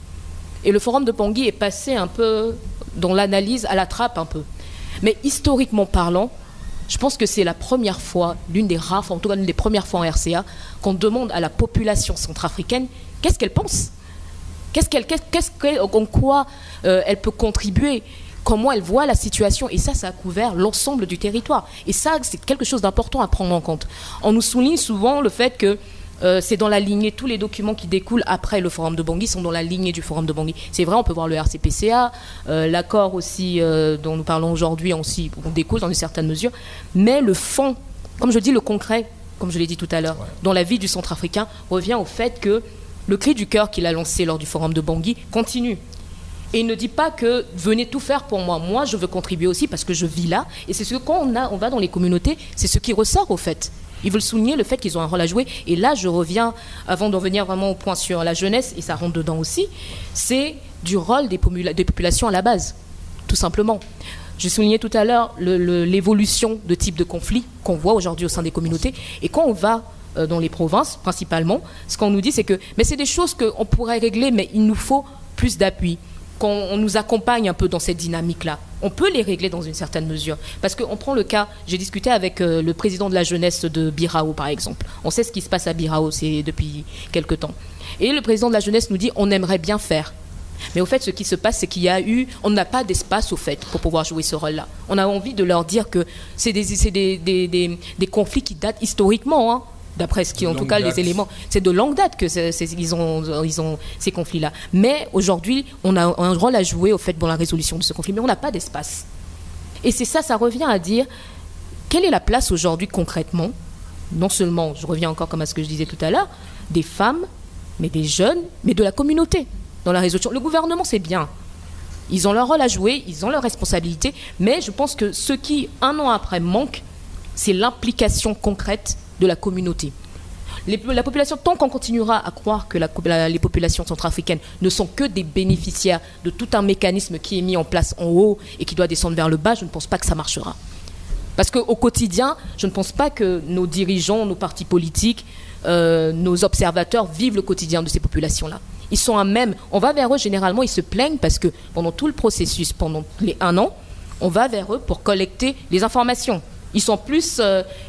Et le forum de Bangui est passé un peu dans l'analyse à la trappe un peu. Mais historiquement parlant, je pense que c'est la première fois, l'une des rares, en tout cas l'une des premières fois en RCA, qu'on demande à la population centrafricaine qu'est-ce qu'elle pense, en quoi elle peut contribuer, comment elle voit la situation. Et ça a couvert l'ensemble du territoire. Et ça, c'est quelque chose d'important à prendre en compte. On nous souligne souvent le fait que c'est dans la lignée, tous les documents qui découlent après le forum de Bangui sont dans la lignée du forum de Bangui. C'est vrai, on peut voir le RCPCA, l'accord aussi dont nous parlons aujourd'hui, on découle dans une certaine mesure. Mais le fond, comme je dis, le concret, comme je l'ai dit tout à l'heure, dans la vie du Centrafricain, revient au fait que le cri du cœur qu'il a lancé lors du forum de Bangui continue. Et il ne dit pas que venez tout faire pour moi. Moi, je veux contribuer aussi parce que je vis là. Et c'est ce que quand on va dans les communautés, c'est ce qui ressort au fait. Ils veulent souligner le fait qu'ils ont un rôle à jouer. Et là, je reviens, avant d'en venir vraiment au point sur la jeunesse, et ça rentre dedans aussi, c'est du rôle des populations à la base, tout simplement. J'ai souligné tout à l'heure l'évolution de type de conflit qu'on voit aujourd'hui au sein des communautés. Et quand on va dans les provinces, principalement, ce qu'on nous dit, c'est que mais c'est des choses qu'on pourrait régler, mais il nous faut plus d'appui. Qu'on nous accompagne un peu dans cette dynamique-là. On peut les régler dans une certaine mesure. Parce qu'on prend le cas, j'ai discuté avec le président de la jeunesse de Birao, par exemple. On sait ce qui se passe à Birao, c'est depuis quelque temps. Et le président de la jeunesse nous dit, on aimerait bien faire. Mais au fait, ce qui se passe, c'est on n'a pas d'espace, au fait, pour pouvoir jouer ce rôle-là. On a envie de leur dire que c'est des conflits qui datent historiquement, hein. D'après ce qui, en tout cas, les éléments, c'est de longue date que ils ont ces conflits-là. Mais aujourd'hui, on a un rôle à jouer au fait dans la résolution de ce conflit, mais on n'a pas d'espace. Et c'est ça revient à dire quelle est la place aujourd'hui concrètement, non seulement, je reviens encore comme à ce que je disais tout à l'heure, des femmes, mais des jeunes, mais de la communauté dans la résolution. Le gouvernement, c'est bien. Ils ont leur rôle à jouer, ils ont leur responsabilité, mais je pense que ce qui, un an après, manque, c'est l'implication concrète de la communauté. La population, tant qu'on continuera à croire que les populations centrafricaines ne sont que des bénéficiaires de tout un mécanisme qui est mis en place en haut et qui doit descendre vers le bas, je ne pense pas que ça marchera. Parce qu'au quotidien, je ne pense pas que nos dirigeants, nos partis politiques, nos observateurs vivent le quotidien de ces populations-là. Ils sont à même, on va vers eux, généralement, ils se plaignent parce que pendant tout le processus, pendant les 1 an, on va vers eux pour collecter les informations. Ils sont plus,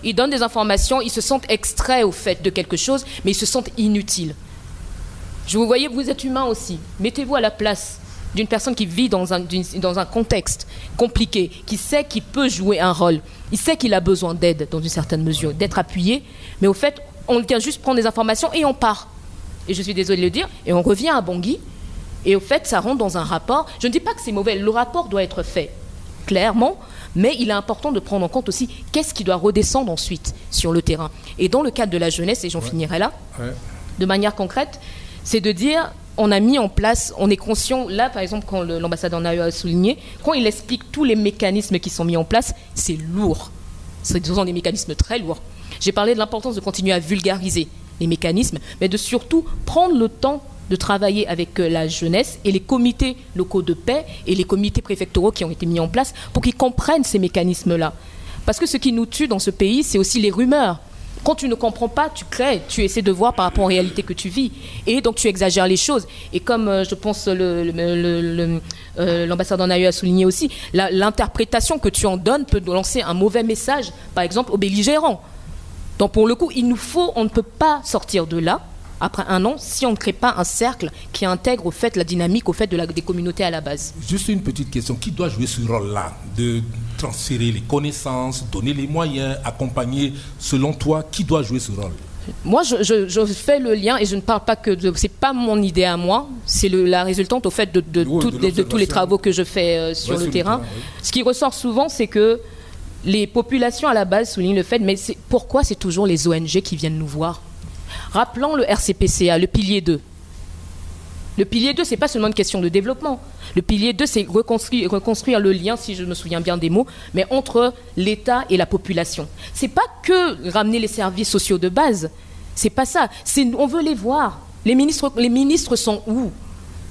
ils donnent des informations, ils se sentent extraits au fait de quelque chose, mais ils se sentent inutiles. Vous voyez, vous êtes humain aussi. Mettez-vous à la place d'une personne qui vit dans un contexte compliqué, qui sait qu'il peut jouer un rôle. Il sait qu'il a besoin d'aide dans une certaine mesure, d'être appuyé, mais au fait, on vient juste prendre des informations et on part. Et je suis désolée de le dire, et on revient à Bangui, et au fait, ça rentre dans un rapport. Je ne dis pas que c'est mauvais, le rapport doit être fait, clairement, mais il est important de prendre en compte aussi qu'est-ce qui doit redescendre ensuite sur le terrain. Et dans le cadre de la jeunesse, et j'en finirai là, de manière concrète, c'est de dire, on a mis en place, on est conscient, là par exemple, quand l'ambassadeur Nayo a souligné, quand il explique tous les mécanismes qui sont mis en place, c'est lourd. Ce sont des mécanismes très lourds. J'ai parlé de l'importance de continuer à vulgariser les mécanismes, mais de surtout prendre le temps de travailler avec la jeunesse et les comités locaux de paix et les comités préfectoraux qui ont été mis en place pour qu'ils comprennent ces mécanismes-là. Parce que ce qui nous tue dans ce pays, c'est aussi les rumeurs. Quand tu ne comprends pas, tu crées, tu essaies de voir par rapport aux réalités que tu vis. Et donc tu exagères les choses. Et comme je pense l'ambassadeur Nayo a souligné aussi, l'interprétation que tu en donnes peut lancer un mauvais message, par exemple, aux belligérants. Donc pour le coup, on ne peut pas sortir de là après 1 an, si on ne crée pas un cercle qui intègre au fait la dynamique, au fait des communautés à la base. Juste une petite question, qui doit jouer ce rôle-là de transférer les connaissances, donner les moyens, accompagner, selon toi, qui doit jouer ce rôle? Moi, je fais le lien et je ne parle pas que c'est pas mon idée à moi, c'est la résultante au fait de tous les travaux que je fais sur le terrain. Oui. Ce qui ressort souvent, c'est que les populations à la base soulignent le fait, mais pourquoi c'est toujours les ONG qui viennent nous voir? Rappelons le RCPCA, le pilier 2. Le pilier 2, ce n'est pas seulement une question de développement. Le pilier 2, c'est reconstruire le lien, si je me souviens bien des mots, mais entre l'État et la population. Ce n'est pas que ramener les services sociaux de base. Ce n'est pas ça. On veut les voir. Les ministres sont où?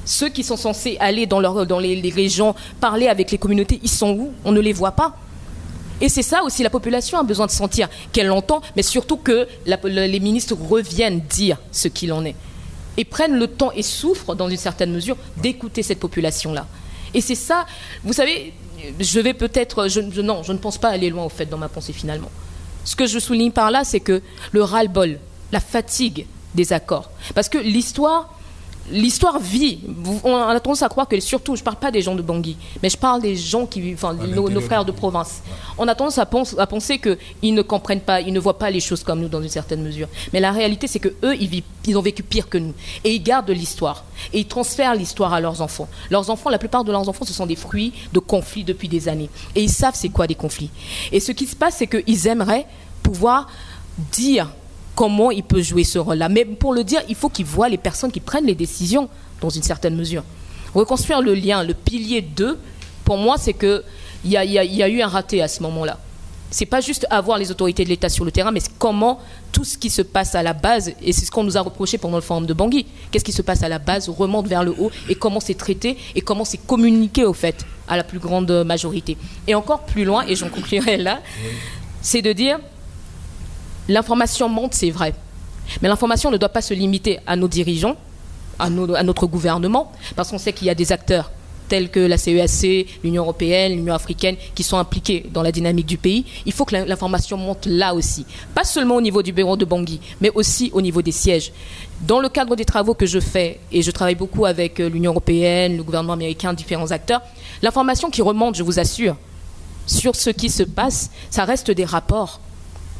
Ceux qui sont censés aller dans les régions, parler avec les communautés, ils sont où? On ne les voit pas. Et c'est ça aussi, la population a besoin de sentir qu'elle l'entend, mais surtout que les ministres reviennent dire ce qu'il en est. Et prennent le temps et souffrent, dans une certaine mesure, d'écouter cette population-là. Et c'est ça, vous savez, je vais peut-être... Non, je ne pense pas aller loin, au fait, dans ma pensée, finalement. Ce que je souligne par là, c'est que le ras-le-bol, la fatigue des accords. Parce que l'histoire vit. On a tendance à croire que, surtout, je ne parle pas des gens de Bangui, mais je parle des gens qui vivent, nos frères de province. On a tendance à penser qu'ils ne comprennent pas, ils ne voient pas les choses comme nous dans une certaine mesure. Mais la réalité, c'est qu'eux, ils ont vécu pire que nous. Et ils gardent l'histoire. Et ils transfèrent l'histoire à leurs enfants. Leurs enfants, la plupart de leurs enfants, ce sont des fruits de conflits depuis des années. Et ils savent c'est quoi des conflits. Et ce qui se passe, c'est qu'ils aimeraient pouvoir dire comment il peut jouer ce rôle-là. Mais pour le dire, il faut qu'il voit les personnes qui prennent les décisions dans une certaine mesure. Reconstruire le lien, le pilier 2, pour moi, c'est qu'il y a eu un raté à ce moment-là. Ce n'est pas juste avoir les autorités de l'État sur le terrain, mais c'est comment tout ce qui se passe à la base, et c'est ce qu'on nous a reproché pendant le forum de Bangui, qu'est-ce qui se passe à la base, remonte vers le haut, et comment c'est traité, et comment c'est communiqué, au fait, à la plus grande majorité. Et encore plus loin, et j'en conclurai là, c'est de dire... L'information monte, c'est vrai. Mais l'information ne doit pas se limiter à nos dirigeants, à notre gouvernement, parce qu'on sait qu'il y a des acteurs tels que la CEAC, l'Union européenne, l'Union africaine, qui sont impliqués dans la dynamique du pays. Il faut que l'information monte là aussi. Pas seulement au niveau du bureau de Bangui, mais aussi au niveau des sièges. Dans le cadre des travaux que je fais, et je travaille beaucoup avec l'Union européenne, le gouvernement américain, différents acteurs, l'information qui remonte, je vous assure, sur ce qui se passe, ça reste des rapports.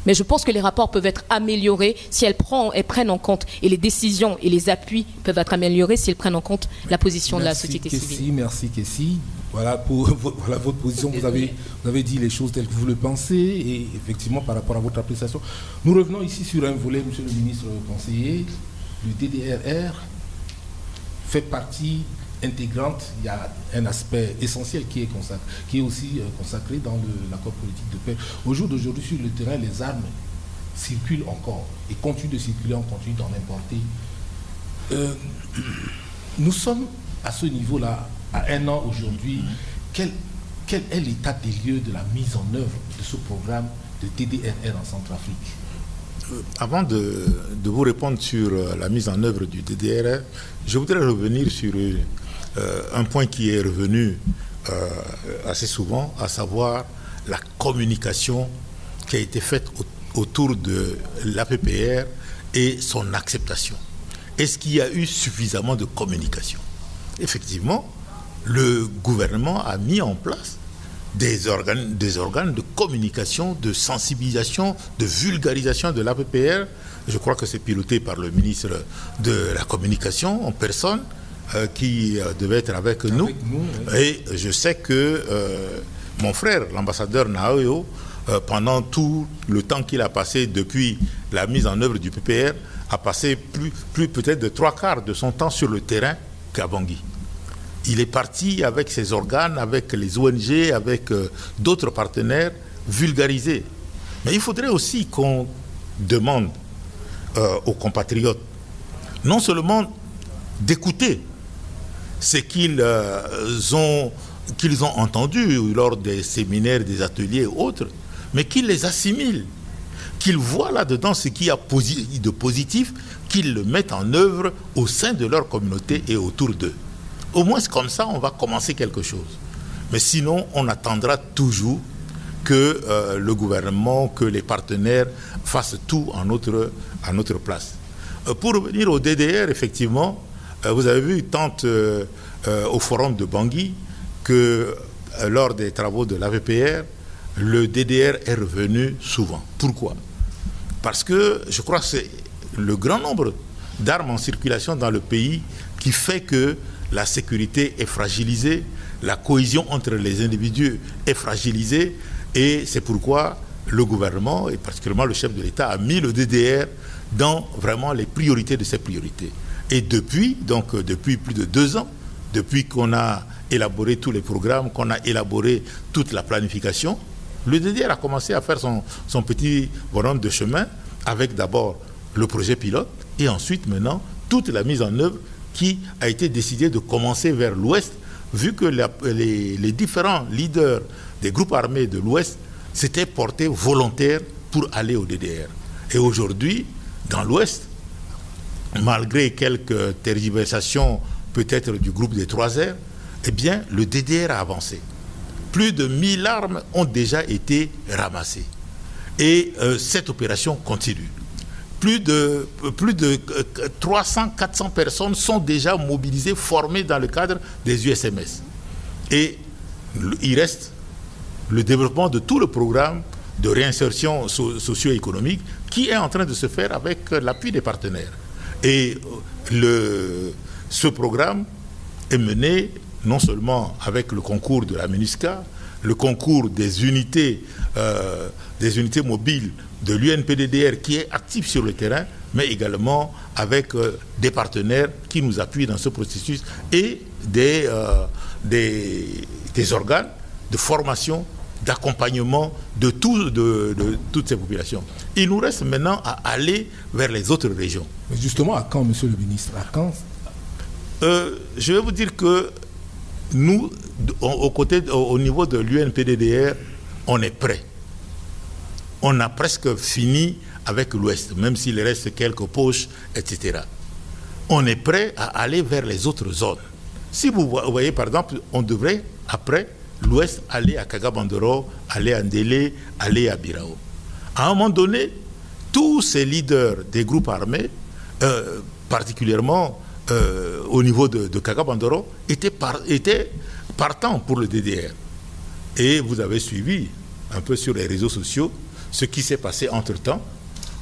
Mais je pense que les rapports peuvent être améliorés si elles prennent en compte, et les décisions et les appuis peuvent être améliorés si elles prennent en compte la position de la société civile. Merci Kessie. Voilà votre position. Vous avez dit les choses telles que vous le pensez, et effectivement par rapport à votre appréciation. Nous revenons ici sur un volet, monsieur le ministre conseiller, du DDRR fait partie intégrante. Il y a un aspect essentiel qui est aussi consacré dans l'accord politique de paix. Au jour d'aujourd'hui, sur le terrain, les armes circulent encore et continuent de circuler, on continue d'en importer. Nous sommes à ce niveau-là, à un an aujourd'hui. Quel est l'état des lieux de la mise en œuvre de ce programme de DDRR en Centrafrique? Avant de vous répondre sur la mise en œuvre du DDRR, je voudrais revenir sur un point qui est revenu assez souvent, à savoir la communication qui a été faite autour de l'APPR et son acceptation. Est-ce qu'il y a eu suffisamment de communication? Effectivement, le gouvernement a mis en place des organes de communication, de sensibilisation, de vulgarisation de l'APPR. Je crois que c'est piloté par le ministre de la Communication en personne qui devait être avec nous. Oui. Et je sais que mon frère, l'ambassadeur Naoyo, pendant tout le temps qu'il a passé depuis la mise en œuvre du PPR, a passé plus peut-être de 3/4 de son temps sur le terrain qu'à Bangui. Il est parti avec ses organes, avec les ONG, avec d'autres partenaires, vulgarisés. Mais il faudrait aussi qu'on demande aux compatriotes, non seulement d'écouter ce qu'ils ont entendu lors des séminaires, des ateliers et autres, mais qu'ils les assimilent, qu'ils voient là-dedans ce qu'il y a de positif, qu'ils le mettent en œuvre au sein de leur communauté et autour d'eux. Au moins, comme ça, on va commencer quelque chose. Mais sinon, on attendra toujours que le gouvernement, que les partenaires fassent tout à notre place. Pour revenir au DDR, effectivement, vous avez vu tant au forum de Bangui que lors des travaux de l'APPR, le DDR est revenu souvent. Pourquoi? Parce que je crois que c'est le grand nombre d'armes en circulation dans le pays qui fait que la sécurité est fragilisée, la cohésion entre les individus est fragilisée, et c'est pourquoi le gouvernement, et particulièrement le chef de l'État, a mis le DDR dans vraiment les priorités de ses priorités. Et depuis plus de 2 ans, depuis qu'on a élaboré tous les programmes, qu'on a élaboré toute la planification, le DDR a commencé à faire son petit bonhomme de chemin, avec d'abord le projet pilote, et ensuite maintenant toute la mise en œuvre qui a été décidé de commencer vers l'Ouest, vu que les différents leaders des groupes armés de l'Ouest s'étaient portés volontaires pour aller au DDR. Et aujourd'hui, dans l'Ouest, malgré quelques tergiversations peut-être du groupe des 3R, eh bien, le DDR a avancé. Plus de 1000 armes ont déjà été ramassées. Et cette opération continue. Plus de 300-400 personnes sont déjà mobilisées, formées dans le cadre des USMS. Et il reste le développement de tout le programme de réinsertion socio-économique qui est en train de se faire avec l'appui des partenaires. Et ce programme est mené non seulement avec le concours de la MINUSCA, le concours des unités mobiles de l'UNPDDR qui est actif sur le terrain, mais également avec des partenaires qui nous appuient dans ce processus et des organes de formation, d'accompagnement de toutes ces populations. Il nous reste maintenant à aller vers les autres régions. Mais justement, à quand, monsieur le ministre? À quand? Je vais vous dire que nous, au niveau de l'UNPDDR, on est prêt. On a presque fini avec l'Ouest, même s'il reste quelques poches, etc. On est prêt à aller vers les autres zones. Si vous voyez, par exemple, on devrait, après l'Ouest, aller à Kagabandoro, aller à Ndélé, aller à Birao. À un moment donné, tous ces leaders des groupes armés, particulièrement au niveau de Kagabandoro, étaient partants pour le DDR. Et vous avez suivi un peu sur les réseaux sociaux ce qui s'est passé entre-temps,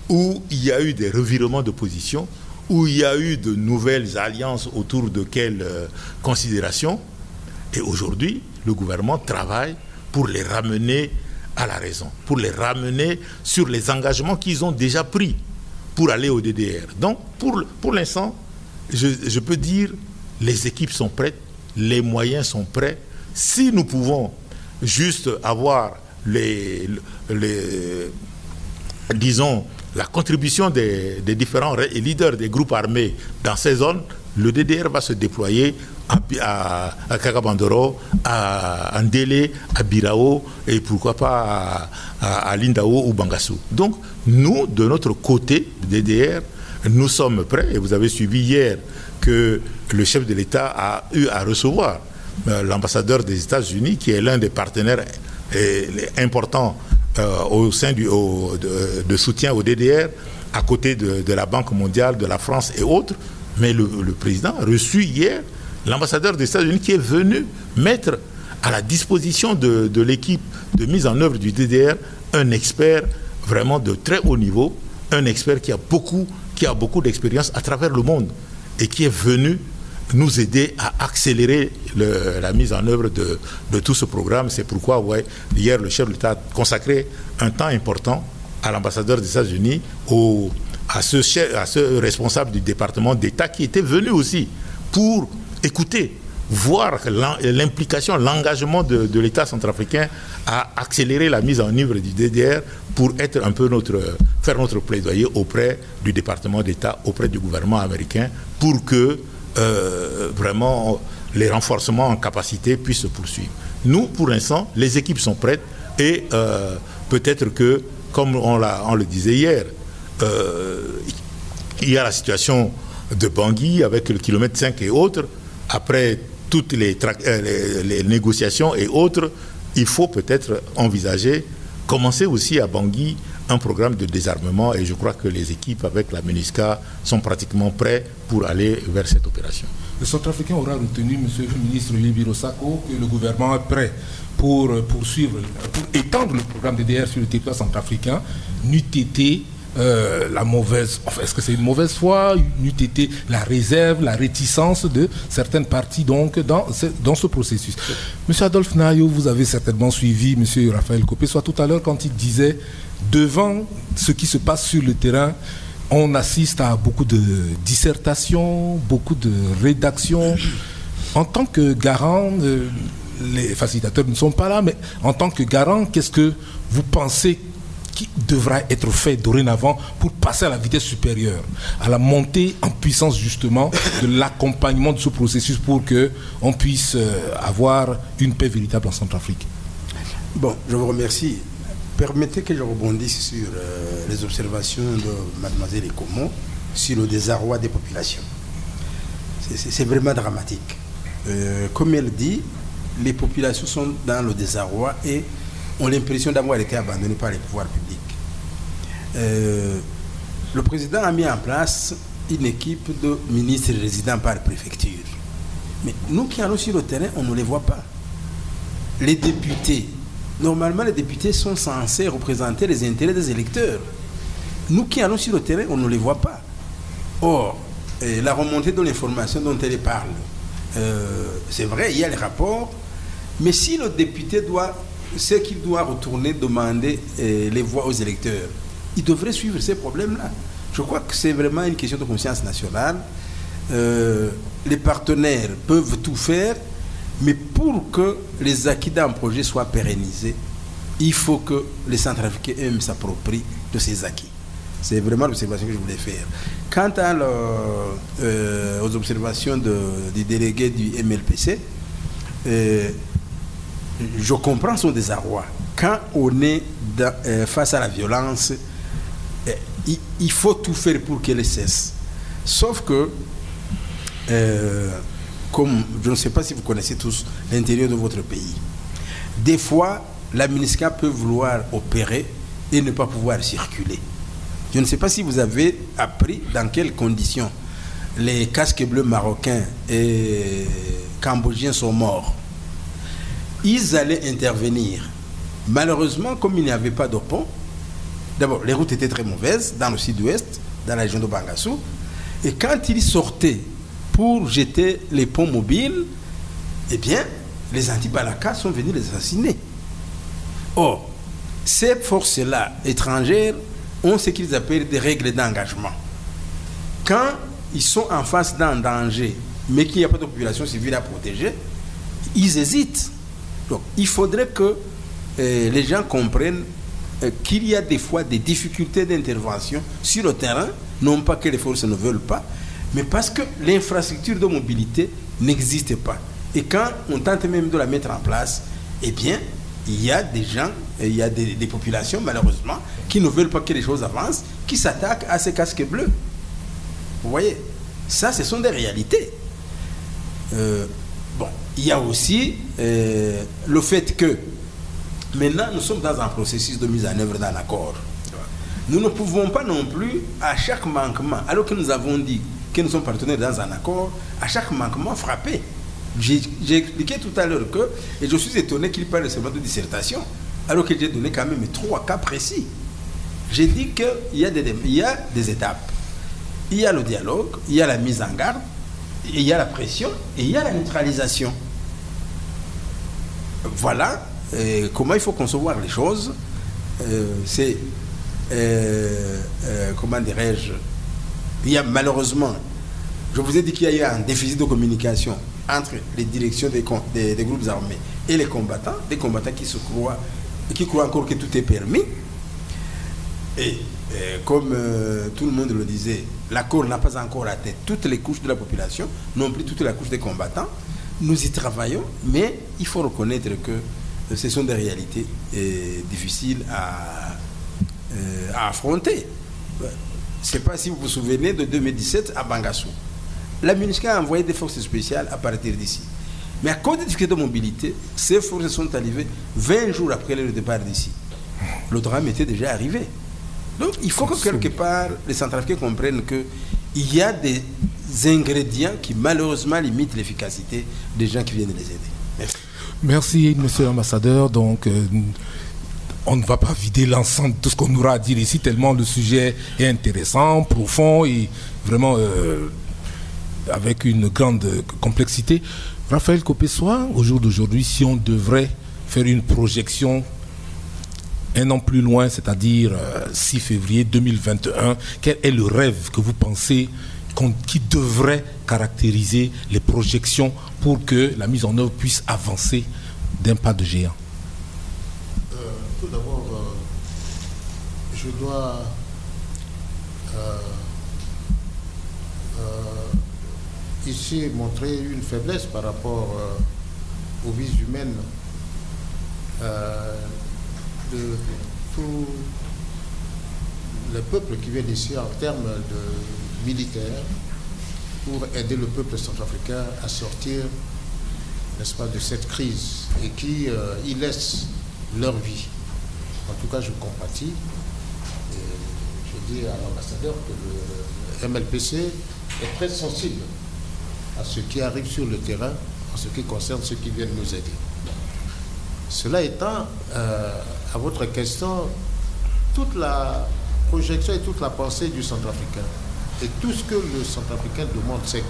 où il y a eu des revirements de position, où il y a eu de nouvelles alliances autour de quelles considérations. Et aujourd'hui, le gouvernement travaille pour les ramener à la raison, pour les ramener sur les engagements qu'ils ont déjà pris pour aller au DDR. Donc, pour l'instant, je peux dire, les équipes sont prêtes, les moyens sont prêts. Si nous pouvons juste avoir disons, la contribution des différents leaders des groupes armés dans ces zones, le DDR va se déployer à Kakabandoro, à Ndélé, à Birao et pourquoi pas à Lindao ou Bangassou. Donc, nous, de notre côté, DDR, nous sommes prêts, et vous avez suivi hier que le chef de l'État a eu à recevoir l'ambassadeur des États-Unis, qui est l'un des partenaires importants au sein de soutien au DDR, à côté de la Banque mondiale, de la France et autres. Mais le président a reçu hier l'ambassadeur des États-Unis qui est venu mettre à la disposition de l'équipe de mise en œuvre du DDR un expert vraiment de très haut niveau, un expert qui a beaucoup d'expérience à travers le monde et qui est venu nous aider à accélérer la mise en œuvre de tout ce programme. C'est pourquoi, hier, le chef de l'État a consacré un temps important à l'ambassadeur des États-Unis, à ce responsable du département d'État qui était venu aussi pour écouter, voir l'implication, l'engagement de l'État centrafricain à accélérer la mise en œuvre du DDR pour être un peu faire notre plaidoyer auprès du département d'État, auprès du gouvernement américain, pour que vraiment les renforcements en capacité puissent se poursuivre. Nous, pour l'instant, les équipes sont prêtes et peut-être que, comme on le disait hier, il y a la situation de Bangui avec le kilomètre 5 et autres. Après toutes les négociations et autres, il faut peut-être envisager, commencer aussi à Bangui un programme de désarmement, et je crois que les équipes avec la MINUSCA sont pratiquement prêts pour aller vers cette opération. Le Centrafricain aura retenu, Monsieur le ministre Libiro Sako, que le gouvernement est prêt pour poursuivre, pour étendre le programme DDR sur le territoire centrafricain, n'eût été la mauvaise, enfin, est-ce que c'est une mauvaise foi, n'eût été la réserve, la réticence de certaines parties donc dans ce processus. Monsieur Adolphe Nayo, vous avez certainement suivi Monsieur Raphaël Copé, soit tout à l'heure quand il disait, devant ce qui se passe sur le terrain, on assiste à beaucoup de dissertations, beaucoup de rédactions. En tant que garant, les facilitateurs ne sont pas là, mais en tant que garant, qu'est-ce que vous pensez qui devra être fait dorénavant pour passer à la vitesse supérieure, à la montée en puissance justement de l'accompagnement de ce processus pour qu'on puisse avoir une paix véritable en Centrafrique? Bon, je vous remercie. Permettez que je rebondisse sur les observations de Mademoiselle Ekomo sur le désarroi des populations. C'est vraiment dramatique. Comme elle dit, les populations sont dans le désarroi et ont l'impression d'avoir été abandonnées par les pouvoirs publics. Le président a mis en place une équipe de ministres résidents par préfecture. Mais nous qui allons sur le terrain, on ne les voit pas. Les députés, normalement les députés sont censés représenter les intérêts des électeurs. Nous qui allons sur le terrain, on ne les voit pas. Or, la remontée de l'information dont elle parle, c'est vrai, il y a les rapports, mais si le député c'est qu'il doit retourner demander les voix aux électeurs, il devrait suivre ces problèmes-là. Je crois que c'est vraiment une question de conscience nationale. Les partenaires peuvent tout faire, mais pour que les acquis d'un projet soient pérennisés, il faut que les Centrafricains eux-mêmes s'approprient de ces acquis. C'est vraiment l'observation que je voulais faire. Quant aux observations du délégué du MLPC, je comprends son désarroi. Quand on est face à la violence, il faut tout faire pour qu'elle cesse. Sauf que, comme je ne sais pas si vous connaissez tous l'intérieur de votre pays, des fois, la MINUSCA peut vouloir opérer et ne pas pouvoir circuler. Je ne sais pas si vous avez appris dans quelles conditions les casques bleus marocains et cambodgiens sont morts. Ils allaient intervenir. Malheureusement, comme il n'y avait pas de pont, d'abord, les routes étaient très mauvaises dans le sud-ouest, dans la région de Bangassou. Et quand ils sortaient pour jeter les ponts mobiles, eh bien, les anti-Balaka sont venus les assassiner. Or, ces forces-là, étrangères, ont ce qu'ils appellent des règles d'engagement. Quand ils sont en face d'un danger, mais qu'il n'y a pas de population civile à protéger, ils hésitent. Donc, il faudrait que les gens comprennent qu'il y a des fois des difficultés d'intervention sur le terrain, non pas que les forces ne veulent pas, mais parce que l'infrastructure de mobilité n'existe pas. Et quand on tente même de la mettre en place, eh bien, il y a des gens, il y a des populations, malheureusement, qui ne veulent pas que les choses avancent, qui s'attaquent à ces casques bleus. Vous voyez, ça, ce sont des réalités. Bon, il y a aussi le fait que maintenant, nous sommes dans un processus de mise en œuvre d'un accord. Nous ne pouvons pas non plus, à chaque manquement, alors que nous avons dit que nous sommes partenaires dans un accord, à chaque manquement frapper. J'ai expliqué tout à l'heure que, et je suis étonné qu'il parle seulement de dissertation, alors que j'ai donné quand même 3 cas précis. J'ai dit qu'il y a des étapes. Il y a le dialogue, il y a la mise en garde, il y a la pression et il y a la neutralisation. Voilà comment il faut concevoir les choses. C'est, comment dirais-je, il y a malheureusement, je vous ai dit qu'il y a eu un déficit de communication entre les directions des groupes armés et les combattants, des combattants qui croient encore que tout est permis. Et comme tout le monde le disait, l'accord n'a pas encore atteint toutes les couches de la population, non plus toutes les couches des combattants. Nous y travaillons, mais il faut reconnaître que ce sont des réalités difficiles à affronter. Je ne sais pas si vous vous souvenez de 2017 à Bangassou. La MINUSCA a envoyé des forces spéciales à partir d'ici. Mais à cause des difficultés de mobilité, ces forces sont arrivées 20 jours après le départ d'ici. Le drame était déjà arrivé. Donc il faut que quelque part les Centrafricains comprennent qu'il y a des ingrédients qui malheureusement limitent l'efficacité des gens qui viennent les aider. Merci. Merci, monsieur l'ambassadeur. Donc, on ne va pas vider l'ensemble de tout ce qu'on aura à dire ici, tellement le sujet est intéressant, profond et vraiment avec une grande complexité. Raphaël Kopessoa, au jour d'aujourd'hui, si on devrait faire une projection un an plus loin, c'est-à-dire 6 février 2021, quel est le rêve que vous pensez qui devrait caractériser les projections pour que la mise en œuvre puisse avancer d'un pas de géant? Tout d'abord, je dois ici montrer une faiblesse par rapport aux vies humaines de tous les peuples qui viennent ici en termes de militaires pour aider le peuple centrafricain à sortir, n'est-ce pas, de cette crise et qui y laissent leur vie. En tout cas, je compatis et je dis à l'ambassadeur que le MLPC est très sensible à ce qui arrive sur le terrain en ce qui concerne ceux qui viennent nous aider. Cela étant, à votre question, toute la projection et toute la pensée du Centrafricain et tout ce que le Centrafricain demande, c'est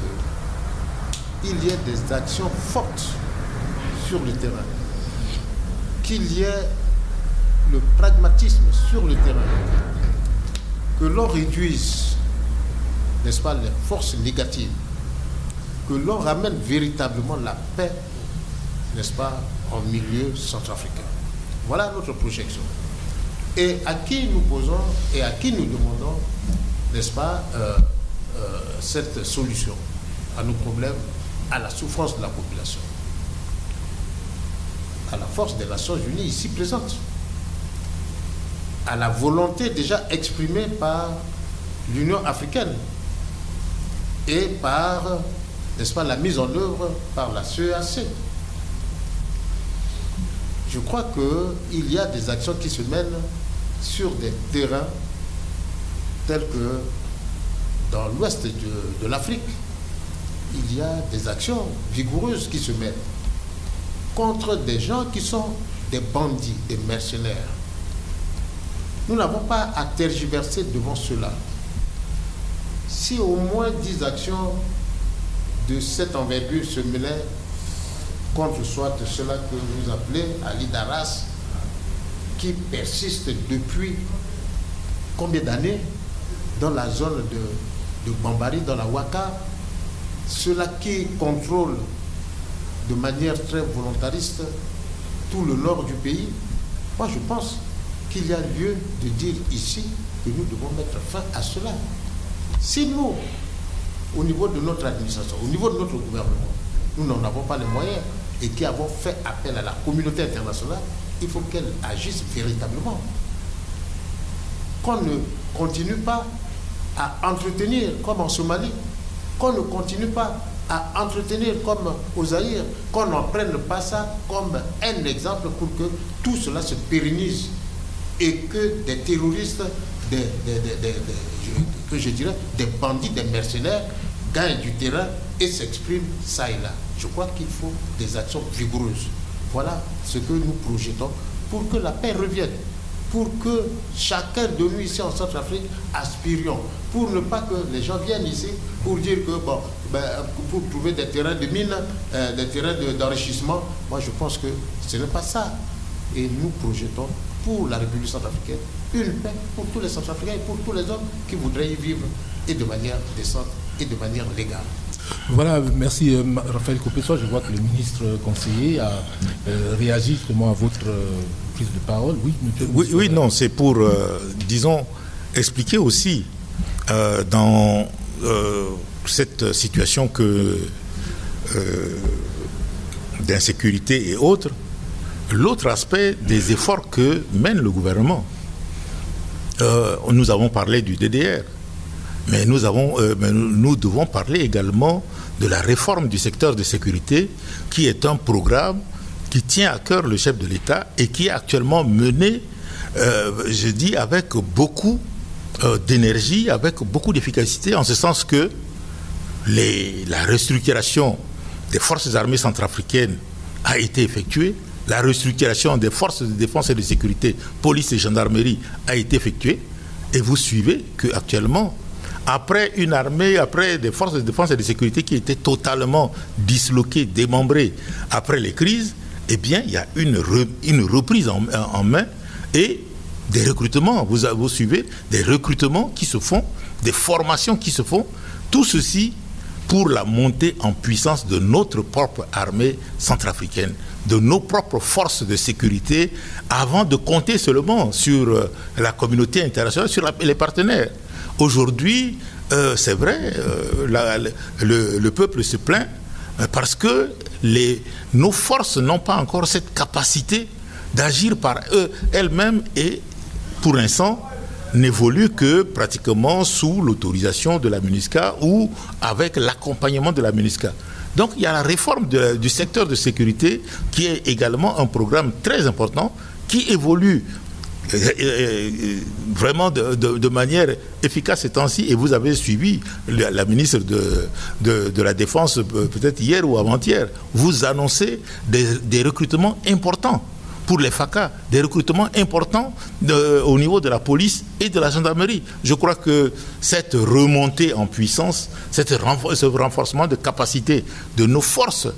qu'il y ait des actions fortes sur le terrain, qu'il y ait le pragmatisme sur le terrain, que l'on réduise, n'est-ce pas, les forces négatives, que l'on ramène véritablement la paix, n'est-ce pas, en milieu centrafricain. Voilà notre projection. Et à qui nous posons et à qui nous demandons, n'est-ce pas, cette solution à nos problèmes, à la souffrance de la population, à la force des Nations Unies ici présentes, à la volonté déjà exprimée par l'Union africaine et par, n'est-ce pas, la mise en œuvre par la CEAC. Je crois qu'il y a des actions qui se mènent sur des terrains tels que dans l'ouest de l'Afrique. Il y a des actions vigoureuses qui se mènent contre des gens qui sont des bandits, des mercenaires. Nous n'avons pas à tergiverser devant cela. Si au moins 10 actions de cette envergure se menaient contre soit cela que vous appelez Ali Daras, qui persiste depuis combien d'années dans la zone de Bambari, dans la Ouaka, cela qui contrôle de manière très volontariste tout le nord du pays. Moi, je pense qu'il y a lieu de dire ici que nous devons mettre fin à cela. Si nous, au niveau de notre administration, au niveau de notre gouvernement, nous n'en avons pas les moyens et qui avons fait appel à la communauté internationale, il faut qu'elle agisse véritablement. Qu'on ne continue pas à entretenir comme en Somalie, qu'on ne continue pas à entretenir comme au Zaïre, qu'on n'en prenne pas ça comme un exemple pour que tout cela se pérennise et que des terroristes, des bandits, des mercenaires gagnent du terrain et s'expriment ça et là. Je crois qu'il faut des actions vigoureuses. Voilà ce que nous projetons pour que la paix revienne, pour que chacun de nous ici en Centrafrique aspirions, pour ne pas que les gens viennent ici pour dire que, bon, pour trouver des terrains de mine, des terrains d'enrichissement. Moi, je pense que ce n'est pas ça. Et nous projetons pour la République centrafricaine une paix pour tous les Centrafricains et pour tous les hommes qui voudraient y vivre, et de manière décente et de manière légale. Voilà, merci Raphaël Copé-Soie. Je vois que le ministre conseiller a réagi justement à votre prise de parole. Oui, non, c'est pour, disons, expliquer aussi dans cette situation d'insécurité et autres, l'autre aspect des efforts que mène le gouvernement. Nous avons parlé du DDR. Mais nous devons parler également de la réforme du secteur de sécurité, qui est un programme qui tient à cœur le chef de l'État et qui est actuellement mené, je dis, avec beaucoup d'énergie, avec beaucoup d'efficacité, en ce sens que la restructuration des forces armées centrafricaines a été effectuée, la restructuration des forces de défense et de sécurité, police et gendarmerie, a été effectuée, et vous suivez qu'actuellement, après une armée, après des forces de défense et de sécurité qui étaient totalement disloquées, démembrées après les crises, eh bien, il y a une reprise en main et des recrutements. Vous suivez, des recrutements qui se font, des formations qui se font. Tout ceci pour la montée en puissance de notre propre armée centrafricaine, de nos propres forces de sécurité, avant de compter seulement sur la communauté internationale, sur les partenaires. Aujourd'hui, c'est vrai, le peuple se plaint parce que nos forces n'ont pas encore cette capacité d'agir par elles-mêmes et, pour l'instant, n'évoluent que pratiquement sous l'autorisation de la MINUSCA ou avec l'accompagnement de la MINUSCA. Donc il y a la réforme du secteur de sécurité qui est également un programme très important qui évolue vraiment de manière efficace ces temps-ci, et vous avez suivi la ministre de la Défense peut-être hier ou avant-hier, vous annoncez des recrutements importants pour les FACA, des recrutements importants au niveau de la police et de la gendarmerie. Je crois que cette remontée en puissance, ce renforcement de capacité de nos forces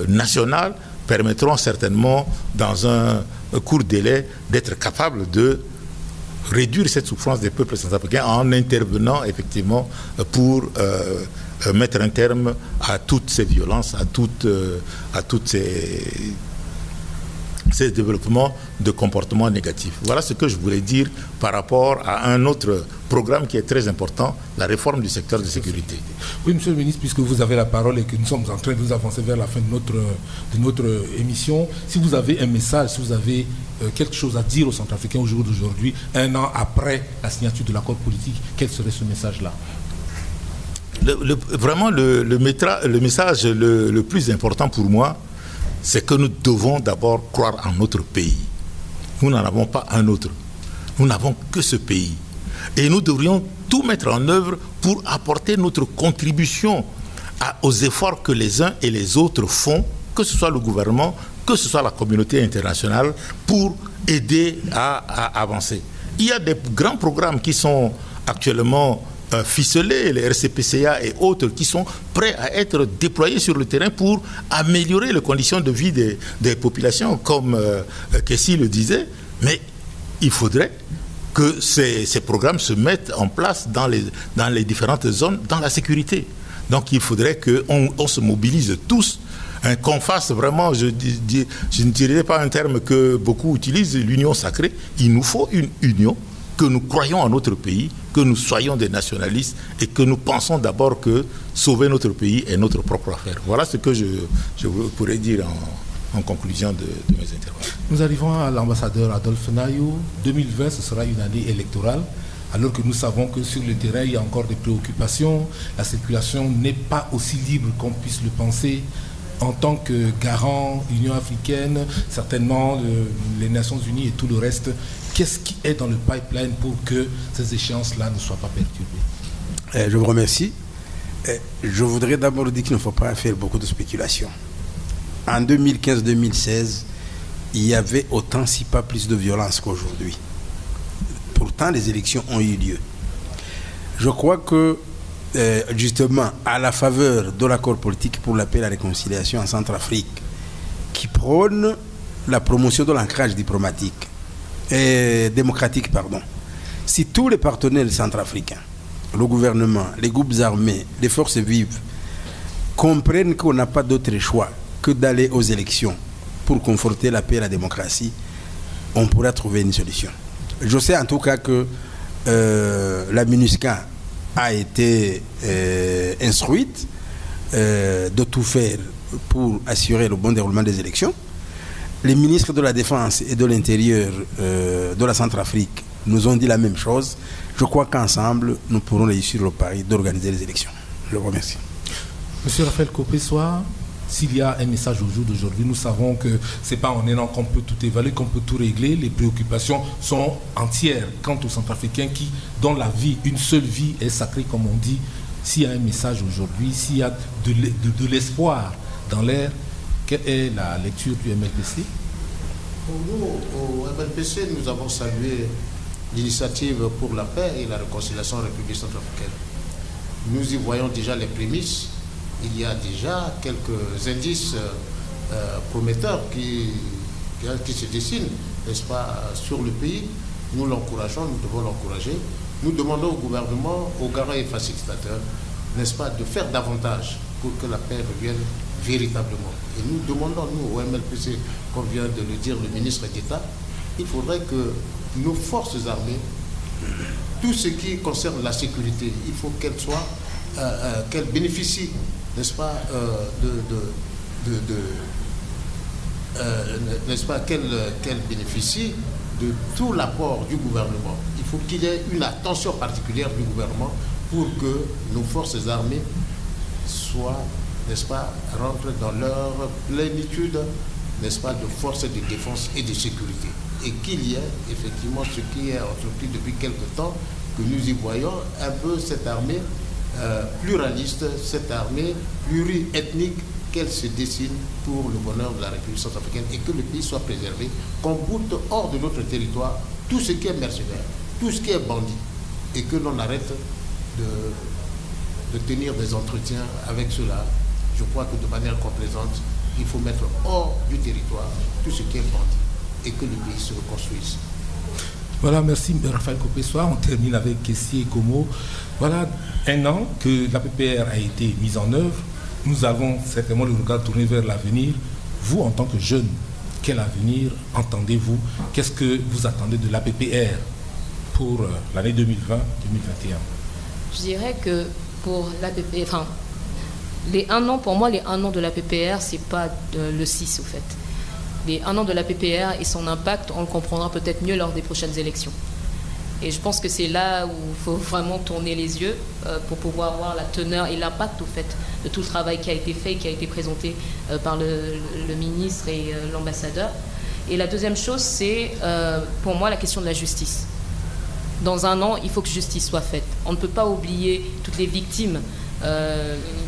nationales permettront certainement, dans un court délai, d'être capables de réduire cette souffrance des peuples centrafricains en intervenant effectivement pour mettre un terme à toutes ces violences, à toutes ces développements de comportements négatifs. Voilà ce que je voulais dire par rapport à un autre programme qui est très important, la réforme du secteur de sécurité. Oui, monsieur le ministre, puisque vous avez la parole et que nous sommes en train de nous avancer vers la fin de notre émission, si vous avez un message, si vous avez quelque chose à dire aux Centrafricains au jour d'aujourd'hui, un an après la signature de l'accord politique, quel serait ce message-là? Vraiment, le message le plus important pour moi, c'est que nous devons d'abord croire en notre pays. Nous n'en avons pas un autre. Nous n'avons que ce pays. Et nous devrions tout mettre en œuvre pour apporter notre contribution aux efforts que les uns et les autres font, que ce soit le gouvernement, que ce soit la communauté internationale, pour aider à avancer. Il y a des grands programmes qui sont actuellement ficelés, les RCPCA et autres, qui sont prêts à être déployés sur le terrain pour améliorer les conditions de vie des populations, comme Kessie le disait. Mais il faudrait que ces programmes se mettent en place dans les différentes zones, dans la sécurité. Donc il faudrait qu'on se mobilise tous qu'on fasse vraiment, je ne dirais pas un terme que beaucoup utilisent, l'union sacrée. Il nous faut une union, que nous croyons en notre pays, que nous soyons des nationalistes et que nous pensons d'abord que sauver notre pays est notre propre affaire. Voilà ce que je pourrais dire en conclusion de mes interventions. Nous arrivons à l'ambassadeur Adolphe Nayou. 2020, ce sera une année électorale, alors que nous savons que sur le terrain, il y a encore des préoccupations. La circulation n'est pas aussi libre qu'on puisse le penser. En tant que garant, Union africaine, certainement les Nations Unies et tout le reste, qu'est-ce qui est dans le pipeline pour que ces échéances-là ne soient pas perturbées? Je vous remercie. Je voudrais d'abord dire qu'il ne faut pas faire beaucoup de spéculations. En 2015-2016, il y avait autant, si pas plus de violence qu'aujourd'hui. Pourtant, les élections ont eu lieu. Je crois que, justement, à la faveur de l'accord politique pour la paix et la réconciliation en Centrafrique, qui prône la promotion de l'ancrage démocratique, si tous les partenaires centrafricains, le gouvernement, les groupes armés, les forces vives, comprennent qu'on n'a pas d'autre choix que d'aller aux élections pour conforter la paix et la démocratie, on pourra trouver une solution. Je sais en tout cas que la MINUSCA a été instruite de tout faire pour assurer le bon déroulement des élections. Les ministres de la Défense et de l'Intérieur de la Centrafrique nous ont dit la même chose. Je crois qu'ensemble, nous pourrons réussir le pari d'organiser les élections. Je vous remercie. Monsieur Raphaël Kopessoa, s'il y a un message au jour d'aujourd'hui, nous savons que ce n'est pas en un an qu'on peut tout évaluer, qu'on peut tout régler. Les préoccupations sont entières quant aux Centrafricains dont la vie, une seule vie est sacrée, comme on dit. S'il y a un message aujourd'hui, s'il y a de l'espoir dans l'air, quelle est la lecture du MLPC? Pour nous, au MLPC, nous avons salué l'initiative pour la paix et la réconciliation en République centrafricaine. Nous y voyons déjà les prémices. Il y a déjà quelques indices prometteurs qui se dessinent, n'est-ce pas, sur le pays. Nous l'encourageons, nous devons l'encourager. Nous demandons au gouvernement, aux garants et facilitateurs, n'est-ce pas, de faire davantage pour que la paix revienne véritablement. Et nous demandons, nous, au MLPC, comme vient de le dire le ministre d'État, il faudrait que nos forces armées, tout ce qui concerne la sécurité, il faut qu'elles bénéficient, n'est-ce pas, n'est-ce pas, qu'elles bénéficient de tout l'apport du gouvernement. Il faut qu'il y ait une attention particulière du gouvernement pour que nos forces armées soient, n'est-ce pas, rentrent dans leur plénitude, n'est-ce pas, de forces de défense et de sécurité. Et qu'il y ait effectivement ce qui est entrepris depuis quelque temps, que nous y voyons un peu cette armée pluraliste, cette armée pluriethnique, qu'elle se dessine pour le bonheur de la République centrafricaine et que le pays soit préservé, qu'on boute hors de notre territoire tout ce qui est mercenaire, tout ce qui est bandit, et que l'on arrête de tenir des entretiens avec cela. Je crois que de manière complaisante, il faut mettre hors du territoire tout ce qui est bandit et que le pays se reconstruise. Voilà, merci Raphaël Kopessoa. On termine avec Kessie et Komo. Voilà un an que la PPR a été mise en œuvre. Nous avons certainement le regard tourné vers l'avenir. Vous, en tant que jeune, quel avenir entendez-vous? Qu'est-ce que vous attendez de la PPR pour l'année 2020-2021? Je dirais que pour la PPR, enfin, les 1 an, pour moi, les 1 an de la PPR, c'est pas le 6 au fait. Les 1 an de la PPR et son impact, on le comprendra peut-être mieux lors des prochaines élections. Et je pense que c'est là où il faut vraiment tourner les yeux pour pouvoir voir la teneur et l'impact au fait de tout le travail qui a été fait, qui a été présenté par le ministre et l'ambassadeur. Et la deuxième chose, c'est pour moi la question de la justice. Dans 1 an, il faut que justice soit faite. On ne peut pas oublier toutes les victimes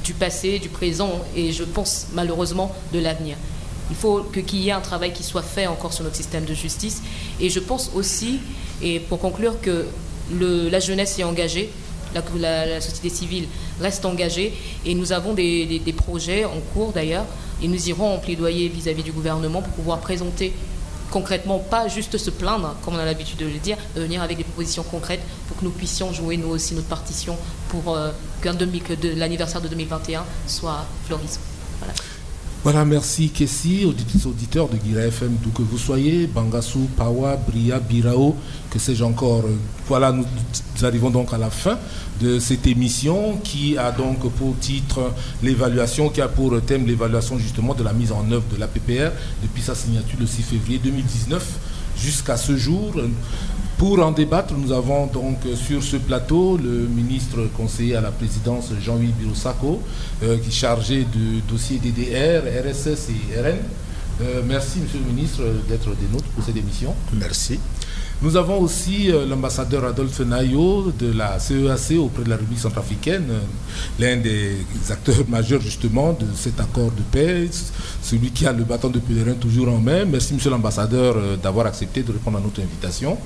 du passé, du présent et je pense malheureusement de l'avenir. Il faut qu'il y ait un travail qui soit fait encore sur notre système de justice. Et je pense aussi, et pour conclure, que la jeunesse est engagée, la société civile reste engagée, et nous avons des projets en cours d'ailleurs, et nous irons en plaidoyer vis-à-vis du gouvernement pour pouvoir présenter concrètement, pas juste se plaindre, comme on a l'habitude de le dire, de venir avec des propositions concrètes pour que nous puissions jouer nous aussi notre partition pour que l'anniversaire de 2021 soit florissant. Voilà. Voilà, merci Kessi, auditeurs de Guira FM, d'où que vous soyez, Bangassou, Pawa, Bria, Birao, que sais-je encore. Voilà, nous arrivons donc à la fin de cette émission qui a donc pour titre l'évaluation, qui a pour thème l'évaluation justement de la mise en œuvre de la PPR depuis sa signature le 6 février 2019 jusqu'à ce jour. Pour en débattre, nous avons donc sur ce plateau le ministre conseiller à la présidence Jean-Louis Birosako, qui est chargé du dossier DDR, RSS et RN. Merci, monsieur le ministre, d'être des nôtres pour cette émission. Merci. Nous avons aussi l'ambassadeur Adolphe Nayo de la CEAC auprès de la République centrafricaine, l'un des acteurs majeurs justement de cet accord de paix, celui qui a le bâton de pèlerin toujours en main. Merci monsieur l'ambassadeur d'avoir accepté de répondre à notre invitation.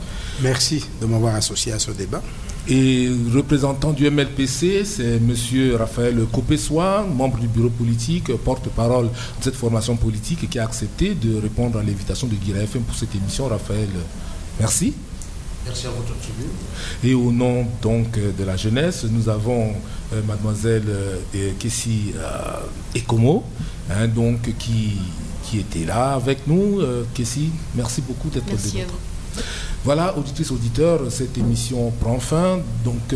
Merci de m'avoir associé à ce débat. Et représentant du MLPC, c'est monsieur Raphaël Kopessoa, membre du bureau politique, porte-parole de cette formation politique, qui a accepté de répondre à l'invitation de Guira FM pour cette émission. Raphaël, merci. Merci à votre tribune. Et au nom donc de la jeunesse, nous avons mademoiselle Kessi Ekomo, donc qui était là avec nous. Kessi, merci beaucoup d'être de Merci à nous. vous. Voilà, auditrices, auditeurs, cette émission prend fin. Donc,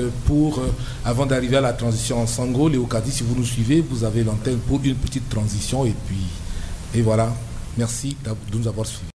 avant d'arriver à la transition en Sango, Léo Kadi, si vous nous suivez, vous avez l'antenne pour une petite transition. Et voilà, merci de nous avoir suivis.